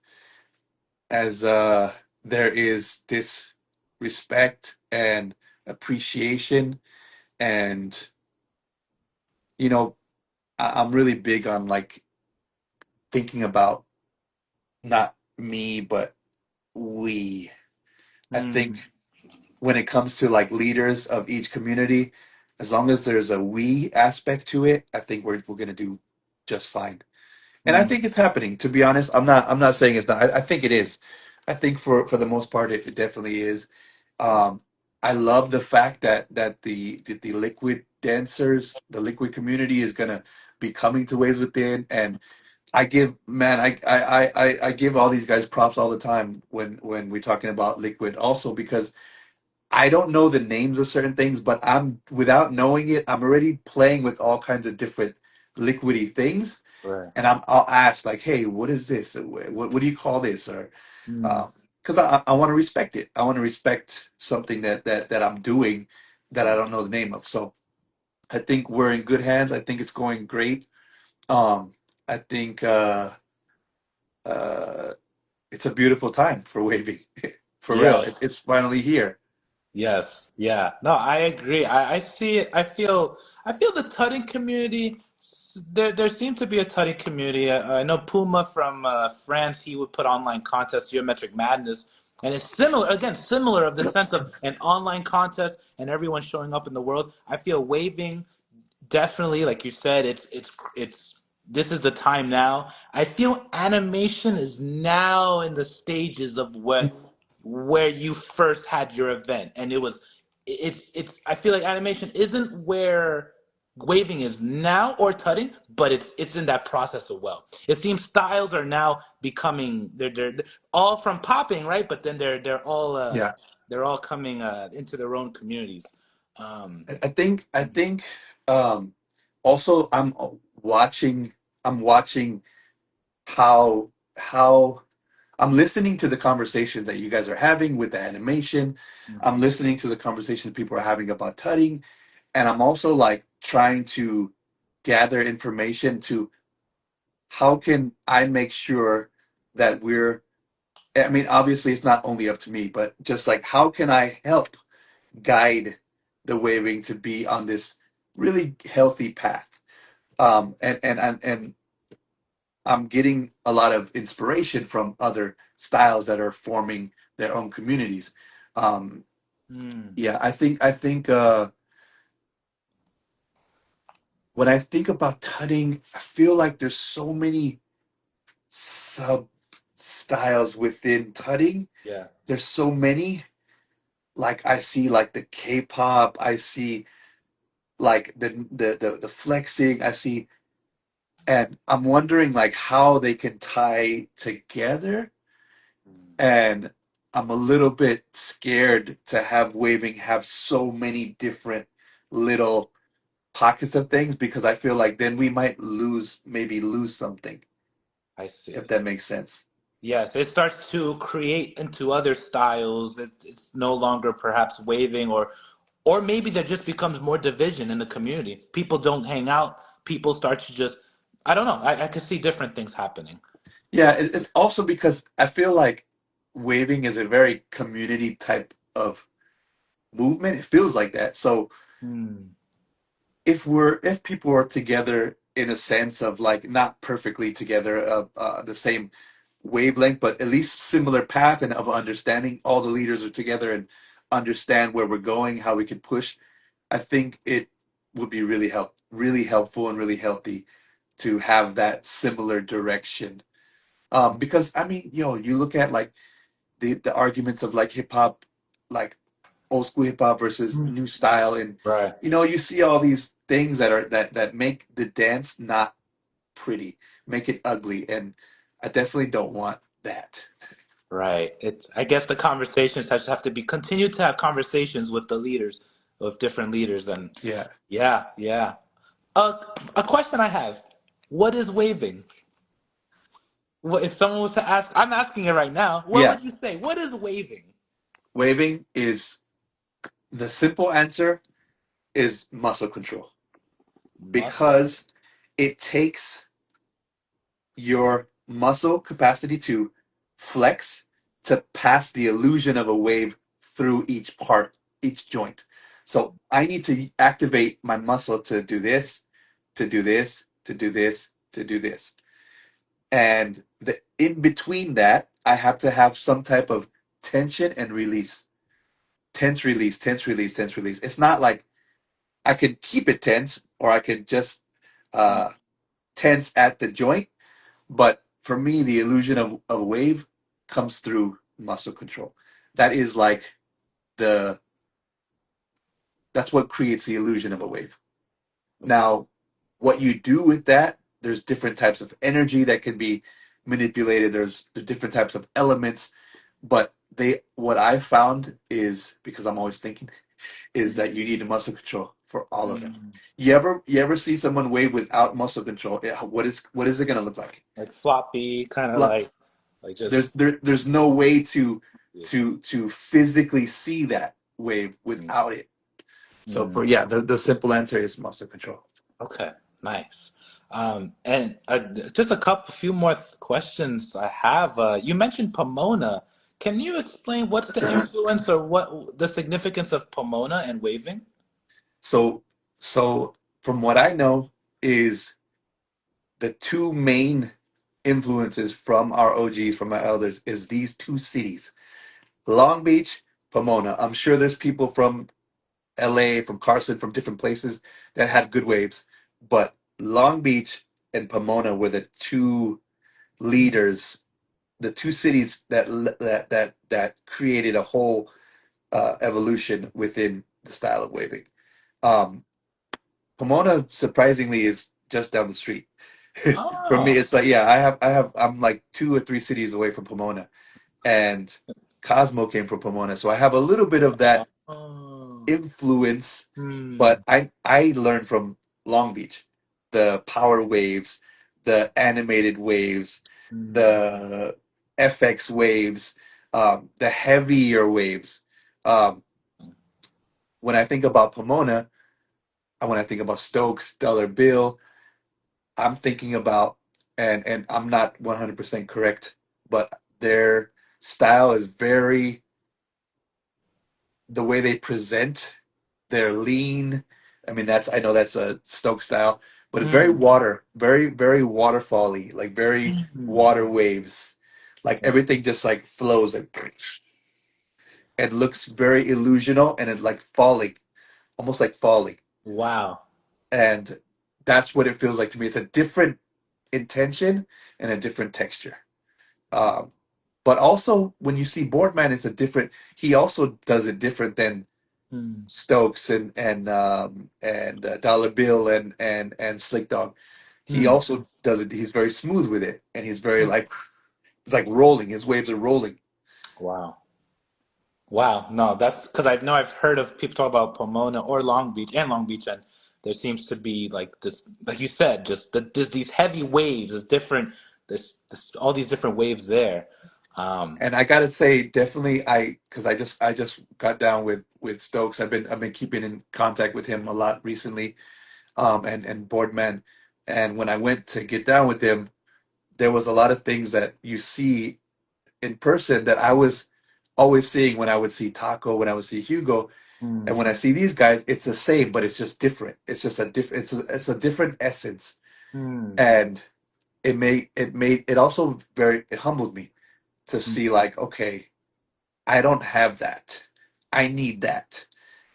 there is this respect and appreciation. And you know I'm really big on, like, thinking about not me but we. I Hmm. think when it comes to, like, leaders of each community, as long as there's a we aspect to it, I think we're gonna do just fine. And I Hmm. think it's happening. To be honest, I'm not saying it's not. I think it is. I think for the most part, it definitely is. Um, I love the fact that the liquid dancers, the liquid community, is gonna be coming to Ways Within. And I give, man, I give all these guys props all the time when we're talking about liquid. Also because I don't know the names of certain things, but I'm without knowing it, I'm already playing with all kinds of different liquidy things. Right. And I'll ask, like, hey, what is this? What do you call this? Or Hmm. because I want to respect it. I want to respect something that I'm doing that I Right. don't know the name of. So I think we're in good hands. I think it's going great. I think uh, it's a beautiful time for waving. For real, Yes. it's finally here. Yes, yeah. No, I agree. I see it. I feel the tutting community. There seems to be a tutting community. I know Puma from France. He would put online contests, Geometric Madness. And it's similar, again, similar of the sense of an online contest and everyone showing up in the world. I feel waving definitely, like you said, it's this is the time now. I feel animation is now in the stages of what where you first had your event, and it's I feel like animation isn't where waving is now or tutting, but it's in that process as well. It seems styles are now becoming they're all from popping, right? But then Yeah, they're all coming into their own communities. Um, I think um also watching I'm watching how I'm listening to the conversations that you guys are having with the animation. I'm mhm. listening to the conversations people are having about tutting, and I'm also like trying to gather information to how can I make sure that we're, I mean, obviously it's not only up to me, but just like how can I help guide the waving to be on this really healthy path? And I'm getting a lot of inspiration from other styles that are forming their own communities. Um, Mm, yeah, I think when I think about tutting, I feel like there's so many sub styles within tutting. yeah, There's so many. Like I see like the K-pop, I see like the flexing, I see, and I'm wondering like how they can tie together. mm, And I'm a little bit scared to have waving have so many different little pockets of things because I feel like then we might maybe lose something, I if see. that makes sense. Yes, it starts to create into other styles. It's no longer perhaps waving, or maybe there just becomes more division in the community. People don't hang out. People start to just, I don't know. I could see different things happening. Yeah, it's also because I feel like waving is a very community type of movement. It feels like that. So Hmm. if people are together in a sense of like not perfectly together of the same wavelength, but at least similar path and of understanding, all the leaders are together and understand where we're going, how we can push. I think it would be really helpful and really healthy to have that similar direction. Because I mean, you look at like the arguments of like hip hop, like old school hip hop versus Hmm. new style, and Right. you see all these things that make the dance not pretty, make it ugly, and I definitely don't want that. Right. It's. I guess the conversations have to be continue to have conversations with the leaders, with different leaders, and Yeah, yeah, yeah. A question I have: what is waving? What if someone was to ask? I'm asking it right now. What yeah. would you say? What is waving? Waving is the simple answer is muscle control Muscle. because it takes your muscle capacity to flex to pass the illusion of a wave through each part, each joint. So I need to activate my muscle to do this, to do this, to do this, to do this. And in between that, I have to have some type of tension and release. Tense release, tense release, tense release. It's not like I can keep it tense or I can just uh, tense at the joint. But for me, the illusion of a wave comes through muscle control. That is like the that's what creates the illusion of a wave. Now, what you do with that, there's different types of energy that can be manipulated. There's the different types of elements, but what I found is because I'm always thinking is that you need a muscle control for all of them. Mm. You ever see someone wave without muscle control? What is it gonna look like? Like floppy, kind of like There's just. there's no way to physically see that wave without it. So Mm. for yeah, the simple answer is muscle control. Okay, nice. And just a few more questions I have. You mentioned Pomona. Can you explain what's the influence or what the significance of Pomona and waving? So from what I know is the two main influences from our OGs, from our elders, is these two cities. Long Beach, Pomona. I'm sure there's people from LA, from Carson, from different places that had good waves, but Long Beach and Pomona were the two leaders, the two cities that created a whole evolution within the style of waving. Um, Pomona surprisingly is just down the street. For me, Oh. it's like yeah, I'm like 2 or 3 cities away from Pomona, and Cosmo came from Pomona, so I have a little bit of that Oh. influence, Hmm. but I learned from Long Beach, the power waves, the animated waves, Hmm. the FX waves, the heavier waves. Um, when I think about Pomona, and when I think about Stokes, Dollar Bill, I'm thinking about, and I'm not 100% correct, but their style is very, the way they present, they're lean. I mean, I know that's a Stoke style, but it's Hmm. very waterfally, like very Hmm. water waves. Like everything just like flows like and looks very illusional and it like falling, almost like falling. Wow. And that's what it feels like to me. It's a different intention and a different texture. Um, but also when you see Boardman, it's a different. He also does it different than Hmm. Stokes and Dollar Bill and Slick Dog. He Hmm. also does it. He's very smooth with it, and he's very like it's like rolling. His waves are rolling. Wow. Wow. No, that's because I know I've heard of people talk about Pomona or Long Beach and Long Beach, and there seems to be like this, like you said, just there's these heavy waves, there's different, this all these different waves there. Um, And I gotta say, definitely, because I just got down with Stokes. I've been keeping in contact with him a lot recently, and Boardman. And when I went to get down with him, there was a lot of things that you see in person that I was always seeing when I would see Taco, when I would see Hugo, and hmm. when I see these guys, it's the same, but it's just different. It's just a different. It's a different essence, Hmm. and it also it humbled me to see like, okay, I don't have that. I need that,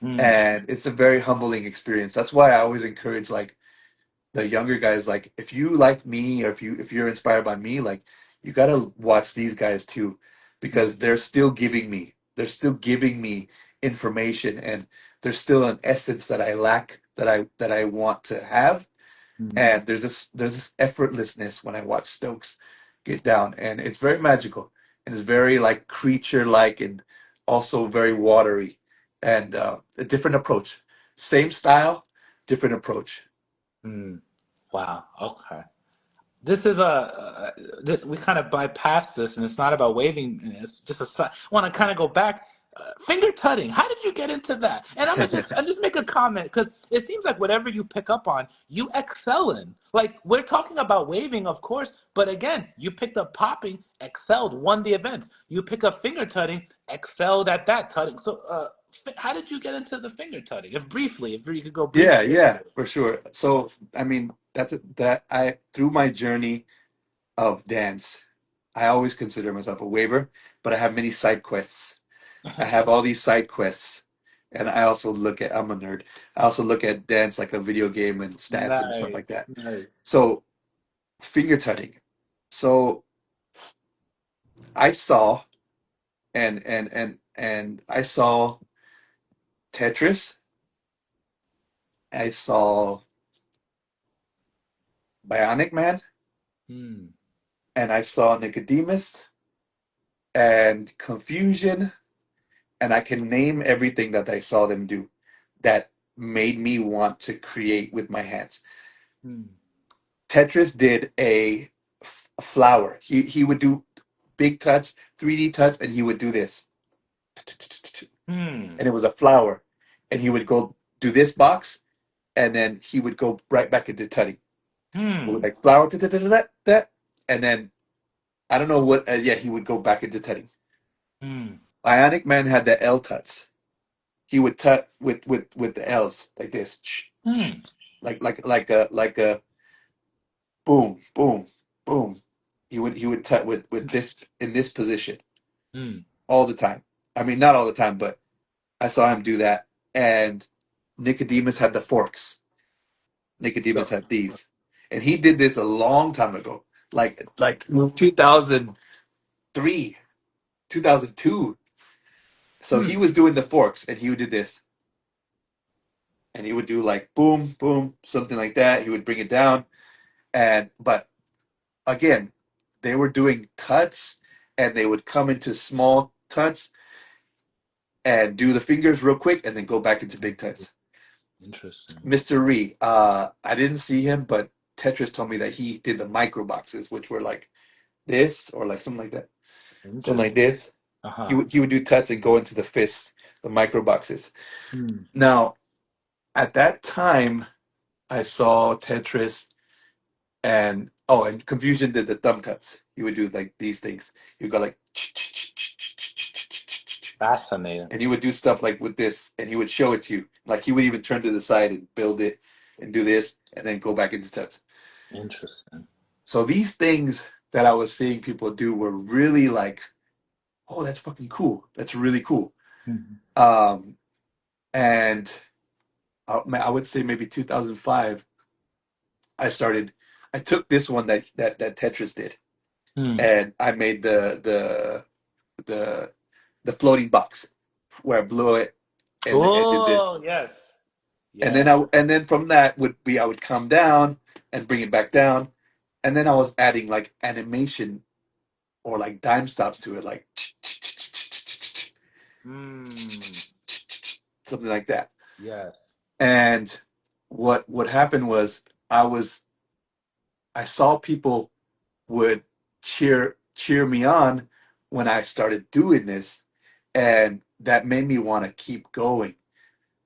Hmm. and it's a very humbling experience. That's why I always encourage like the younger guys, like if you like me or if you're inspired by me, like you gotta watch these guys too, because they're still giving me information, and there's still an essence that I lack, that I want to have. Hmm. And there's this effortlessness when I watch Stokes get down, and it's very magical, and it's very like creature like, and also very watery, and a different approach. Same style, different approach. Hmm. Wow. Okay. This is this we kind of bypassed this, and it's not about waving. It's just I want to kind of go back. Finger tutting. How did you get into that? And I'm just make a comment because it seems like whatever you pick up on, you excel in. Like we're talking about waving, of course, but again, you picked up popping, excelled, won the events. You pick up finger tutting, excelled at that tutting. So, how did you get into the finger tutting? If you could go Yeah, briefly. yeah, for sure. So, I mean, that I through my journey of dance, I always consider myself a waver, but I have many side quests. I have all these side quests, and I'm a nerd. I also look at dance like a video game and stats and stuff Nice, like that. nice. So, finger tutting. So, I saw and I saw Tetris, I saw Bionic Man, Hmm. and I saw Nicodemus and Confusion, and I can name everything that I saw them do that made me want to create with my hands. Hmm. Tetris did a flower. He would do big tuts, 3D tuts, and he would do this, Hmm. and it was a flower. And he would go do this box, and then he would go right back into tutting. So Hmm. like flower, and then I don't know what. Yeah, he would go back into tutting. Hmm. Bionic Man had the L tuts. He would tut with the L's like this, Hmm. like a boom, boom, boom. He would tut with this in this position Hmm. all the time. I mean, not all the time, but I saw him do that. And Nicodemus had the forks. Nicodemus The had these, and he did this a long time ago, like 2003, 2002. So he hmm, was doing the forks, and he would do this, and he would do like boom, boom, something like that. He would bring it down, and but again, they were doing tuts, and they would come into small tuts and do the fingers real quick, and then go back into big tuts. interesting. Mr. Ree, I didn't see him, but Tetris told me that he did the micro boxes, which were like this or like something like that, something like Interesting. this. He Uh-huh. would do tuts and go into the fists, the micro boxes. Hmm. Now, at that time, I saw Tetris and oh, and Confusion did the thumb cuts. He would do like these things. He would go like, Fascinating. and he would do stuff like with this, and he would show it to you. Like he would even turn to the side and build it and do this, and then go back into tuts. Interesting. So these things that I was seeing people do were really like, oh, that's fucking cool. That's really cool. Mhm. Um, and I would say maybe 2005, I started. I took this one that Tetris did, Hmm. and I made the the floating box where I blew it, and then I did this, Oh, yes. and Yes. then from that would be I would come down and bring it back down, and then I was adding like animation or like dime stops to it, like Hmm. something like that. Yes. And what happened was I saw people would cheer me on when I started doing this, and that made me want to keep going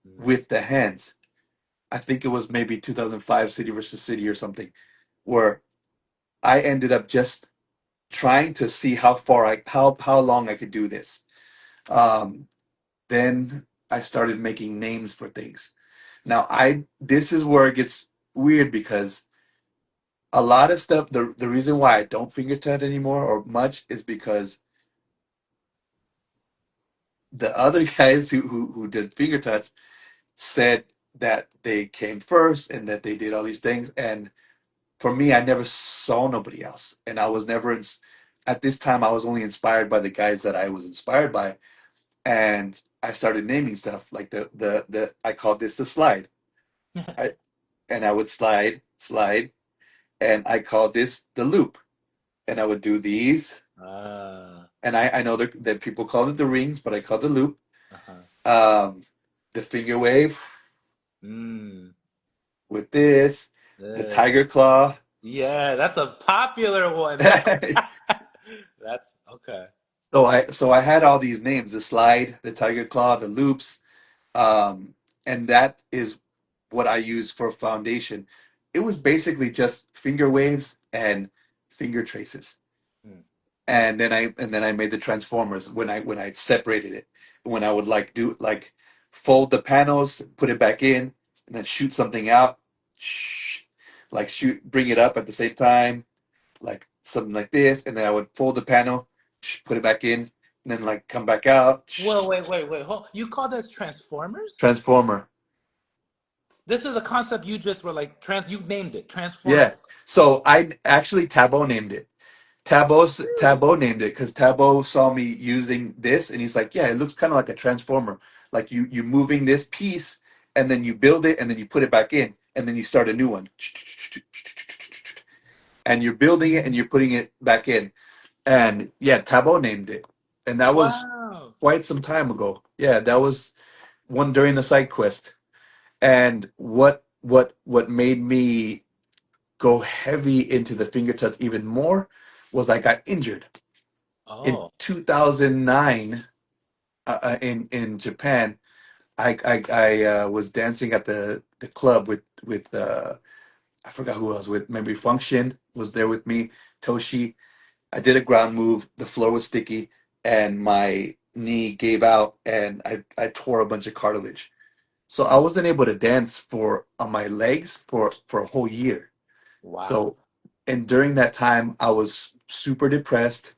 Hmm. with the hands. I think it was maybe 2005 City versus City or something, where I ended up just trying to see how long I could do this. Um, then I started making names for things. Now I this is where it gets weird because a lot of stuff the reason why I don't finger tat anymore or much is because the other guys who did finger tats said that they came first and that they did all these things, and for me I never saw nobody else, and I was never at this time I was only inspired by the guys that I was inspired by, and I started naming stuff like the I called this the slide. I, and I would slide, and I called this the loop, and I would do these, Ah. and I know that people call it the rings, but I call it the loop. Uh-huh. Um, the finger wave Hmm. with this, the Uh, tiger claw. yeah, that's a popular one. That's so that's okay. I had all these names: the slide, the tiger claw, the loops, um, and that is what I use for foundation. It was basically just finger waves and finger traces. Hmm. And then I made the transformers when I separated it. When I would like do like fold the panels, put it back in, and then shoot something out, shh, like shoot, bring it up at the same time, like something like this, and then I would fold the panel, put it back in, and then like come back out, Well, wait. You call this Transformers? transformer. This is a concept you just were like you named it, Yeah. Transformers. So I actually Tabo named it. Tabo named it because Tabo saw me using this, and he's like, "Yeah, it looks kind of like a transformer. Like you moving this piece, and then you build it, and then you put it back in, and then you start a new one, and you're building it, and you're putting it back in." And yeah, Tabo named it, and that was Wow. quite some time ago. Yeah, that was one during the side quest. And what made me go heavy into the finger touch even more was I got injured in Oh. 2009 in Japan. I was dancing at the club with I forgot who else with maybe Function was there with me, Toshi. I did a ground move. The floor was sticky, and my knee gave out, and I tore a bunch of cartilage. So I Mm. wasn't able to dance for on my legs for a whole year. Wow. So, and during that time, I was super depressed.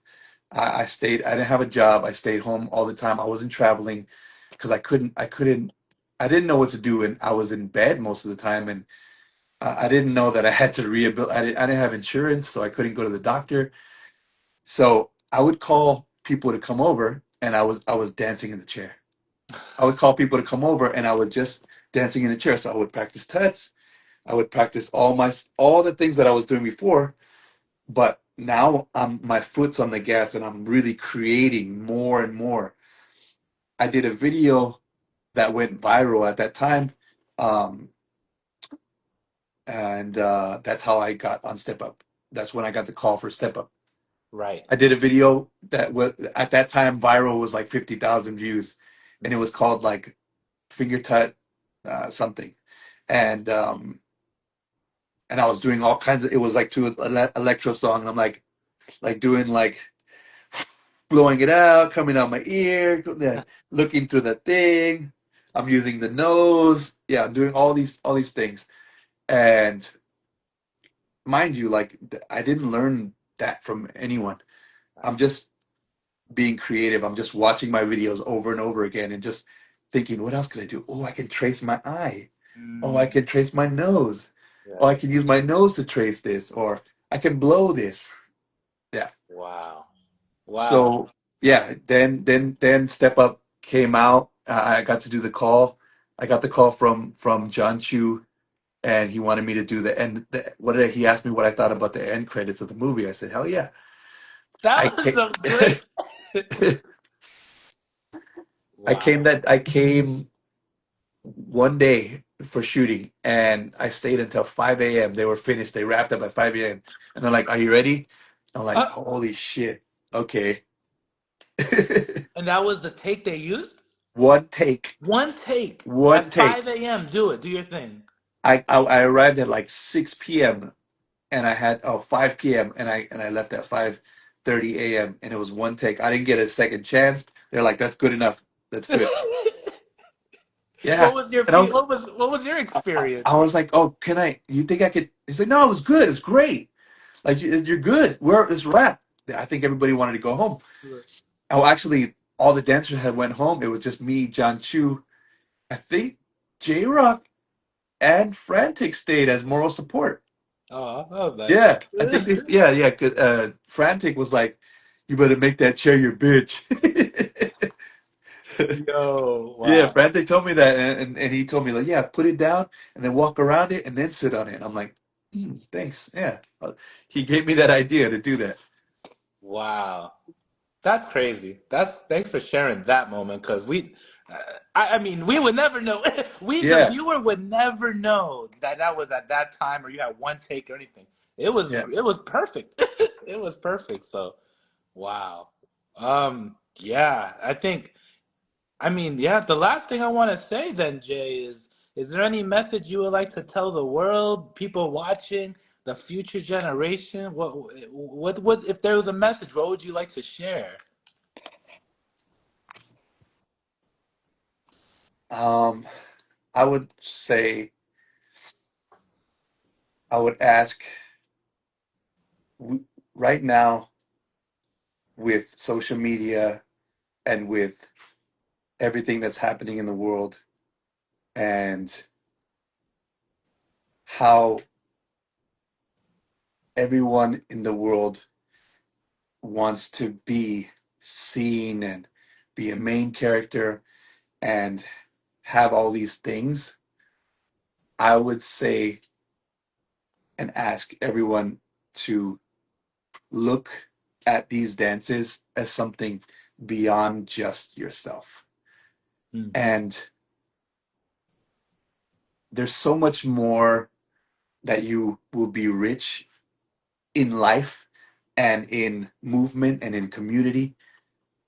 I stayed. I didn't have a job. I stayed home all the time. I wasn't traveling because I didn't know what to do, and I was in bed most of the time, and I didn't know that I had to rehabilitate. I didn't have insurance, so I couldn't go to the doctor. So I would call people to come over, and I was dancing in the chair. I would call people to come over, and I would just dancing in the chair. So I would practice tuts. I would practice all the things that I was doing before, but now my foot's on the gas, and I'm really creating more and more. I did a video that went viral at that time, um, and that's how I got on Step Up. That's when I got the call for Step Up. Right. I did a video that was at that time viral was like 50,000 views, and it was called like Finger Tut something, and I was doing all kinds of. It was like to an electro song, and I'm like doing like blowing it out, coming out my ear, looking through the thing. I'm using the nose. Yeah, I'm doing all these things. And mind you, like I didn't learn that from anyone. I'm just being creative. I'm just watching my videos over and over again and just thinking, what else could I do? Oh, I can trace my eye. Oh, I Mm, can trace my nose. Oh, yeah. I can use my nose to trace this, or I can blow this. Yeah. Wow. Wow. So yeah, then Step Up came out. I got to do the call. I got the call from John Chu, and he wanted me to do the end. He asked me what I thought about the end credits of the movie. I said, hell yeah. I That was came, so good. Wow. I came one day for shooting, and I stayed until 5 a.m. They were finished. They wrapped up at 5 a.m. And they're like, "Are you ready?" I'm like, Uh, "Holy shit. Okay." and that was the take they used? One take. One take One at take. 5 a.m. Do it. Do your thing. I arrived at like 6 p.m. and I had 5 p.m. and I left at 5:30 a.m. and it was one take. I didn't get a second chance. They're like, "That's good enough. That's good." What Yeah. was your And what was your I experience? was like, "Oh, can I? You think I could?" He's like, "No, it was good. It's great. Like you're good. It's wrap." I think everybody wanted to go home. Oh, actually, all the dancers had went home. It was just me, John Chu. I think J Rock and Frantic stayed as moral support. Oh, that was Yeah, I think nice. yeah. 'Cause, Frantic was like, "You better make that chair your bitch." Yo, Yeah, wow. Frantic told me that, and he told me like, "Yeah, put it down and then walk around it and then sit on it." And I'm like, "Thanks." Yeah, he gave me that idea to do that. Wow. That's crazy. That's thanks for sharing that moment because I mean, we would never know. The Yeah, viewer, would never know that that was at that time or you had one take or anything. yeah. It was perfect. It was perfect. So, wow. Yeah, I mean, yeah, the last thing I want to say then, Jay, is there any message you would like to tell the world, people watching, the future generation? What if there was a message, what would you like to share? Um, I would say I would ask w- right now with social media and with everything that's happening in the world and how everyone in the world wants to be seen and be a main character and have all these things, I would say and ask everyone to look at these dances as something beyond just yourself. Hmm. And there's so much more that you will be rich in life and in movement and in community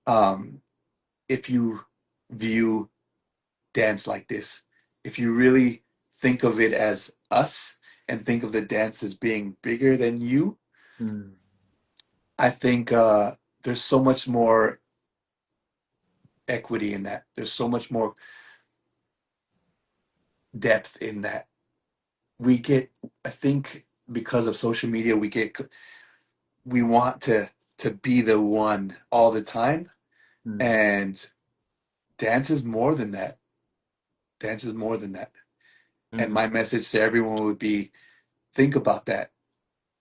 um, if you view dance like this. If you really think of it as us and think of the dance as being bigger than you, Hmm. I think there's so much more equity in that. There's so much more depth in that. I think because of social media, we want to. to be the one all the time. Mm, And dance is more than that. Dance is more than that. And mm, my message to everyone would be think about that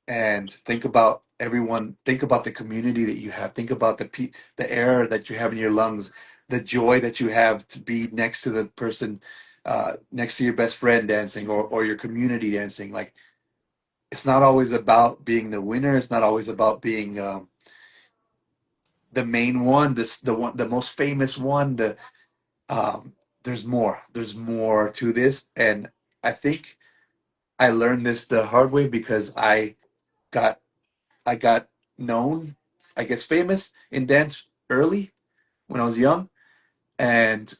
and think about everyone, think about the community that you have, think about the air that you have in your lungs, the joy that you have to be next to the person, next to your best friend dancing, or your community dancing. Like, it's not always about being the winner. It's not always about being the main one, the most famous one. Um, there's more to this, and I think I learned this the hard way because got I got known, I guess famous in dance early when I was young. And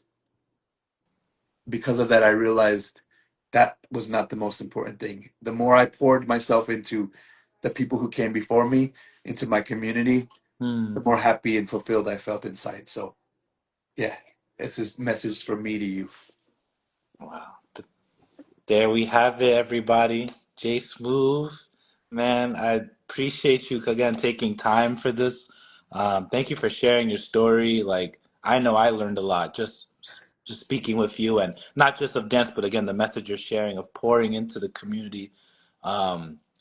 because of that, I realized that was not the most important thing. The more I poured myself into the people who came before me, into my community, the mm. more happy and fulfilled I felt inside. So, yeah, it's this message from me to you. Wow. There we have it, everybody. Jay Smooth, man, I appreciate you again taking time for this. Thank you for sharing your story. Like, I know I learned a lot just speaking with you, and not just of dance, but again the message you're sharing of pouring into the community.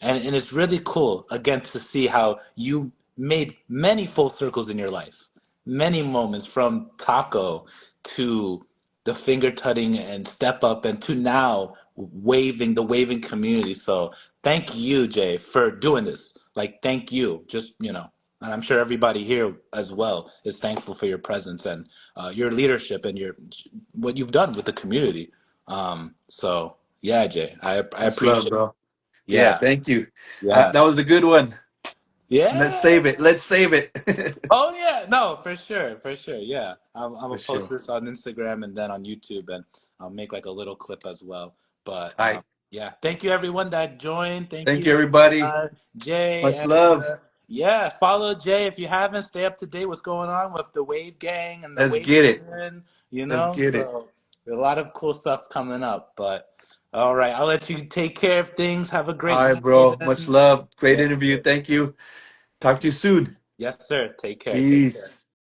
And it's really cool again to see how you made many full circles in your life, many moments from taco to the finger tutting and step up and to now waving the waving community. So thank you, Jay, for doing this. Like, thank you. Just, and I'm sure everybody here as well is thankful for your presence and your leadership and what you've done with the community. So yeah, Jay, I Much love, appreciate. bro. Yeah, Yeah, thank you. yeah, That was a good one. Let's yeah. save it. Let's save it. Oh yeah, no, for sure, for sure. Yeah, I'm For gonna post sure. this on Instagram and then on YouTube, and I'll make like a little clip as well. But All right. yeah, thank you everyone that joined. Thank Thank you, you, everybody. Jay, Much and love. yeah, follow Jay if you haven't. Stay up to date what's going on with the Wave Gang and the Let's Wave get it. Nation. Let's get it. So a lot of cool stuff coming up. But all right, I'll let you take care of things. Have a All great right, bro. Much weekend. love. Great Yes, interview. sir. Thank you. Talk to you soon. Yes, sir. Take care. Take care. Peace.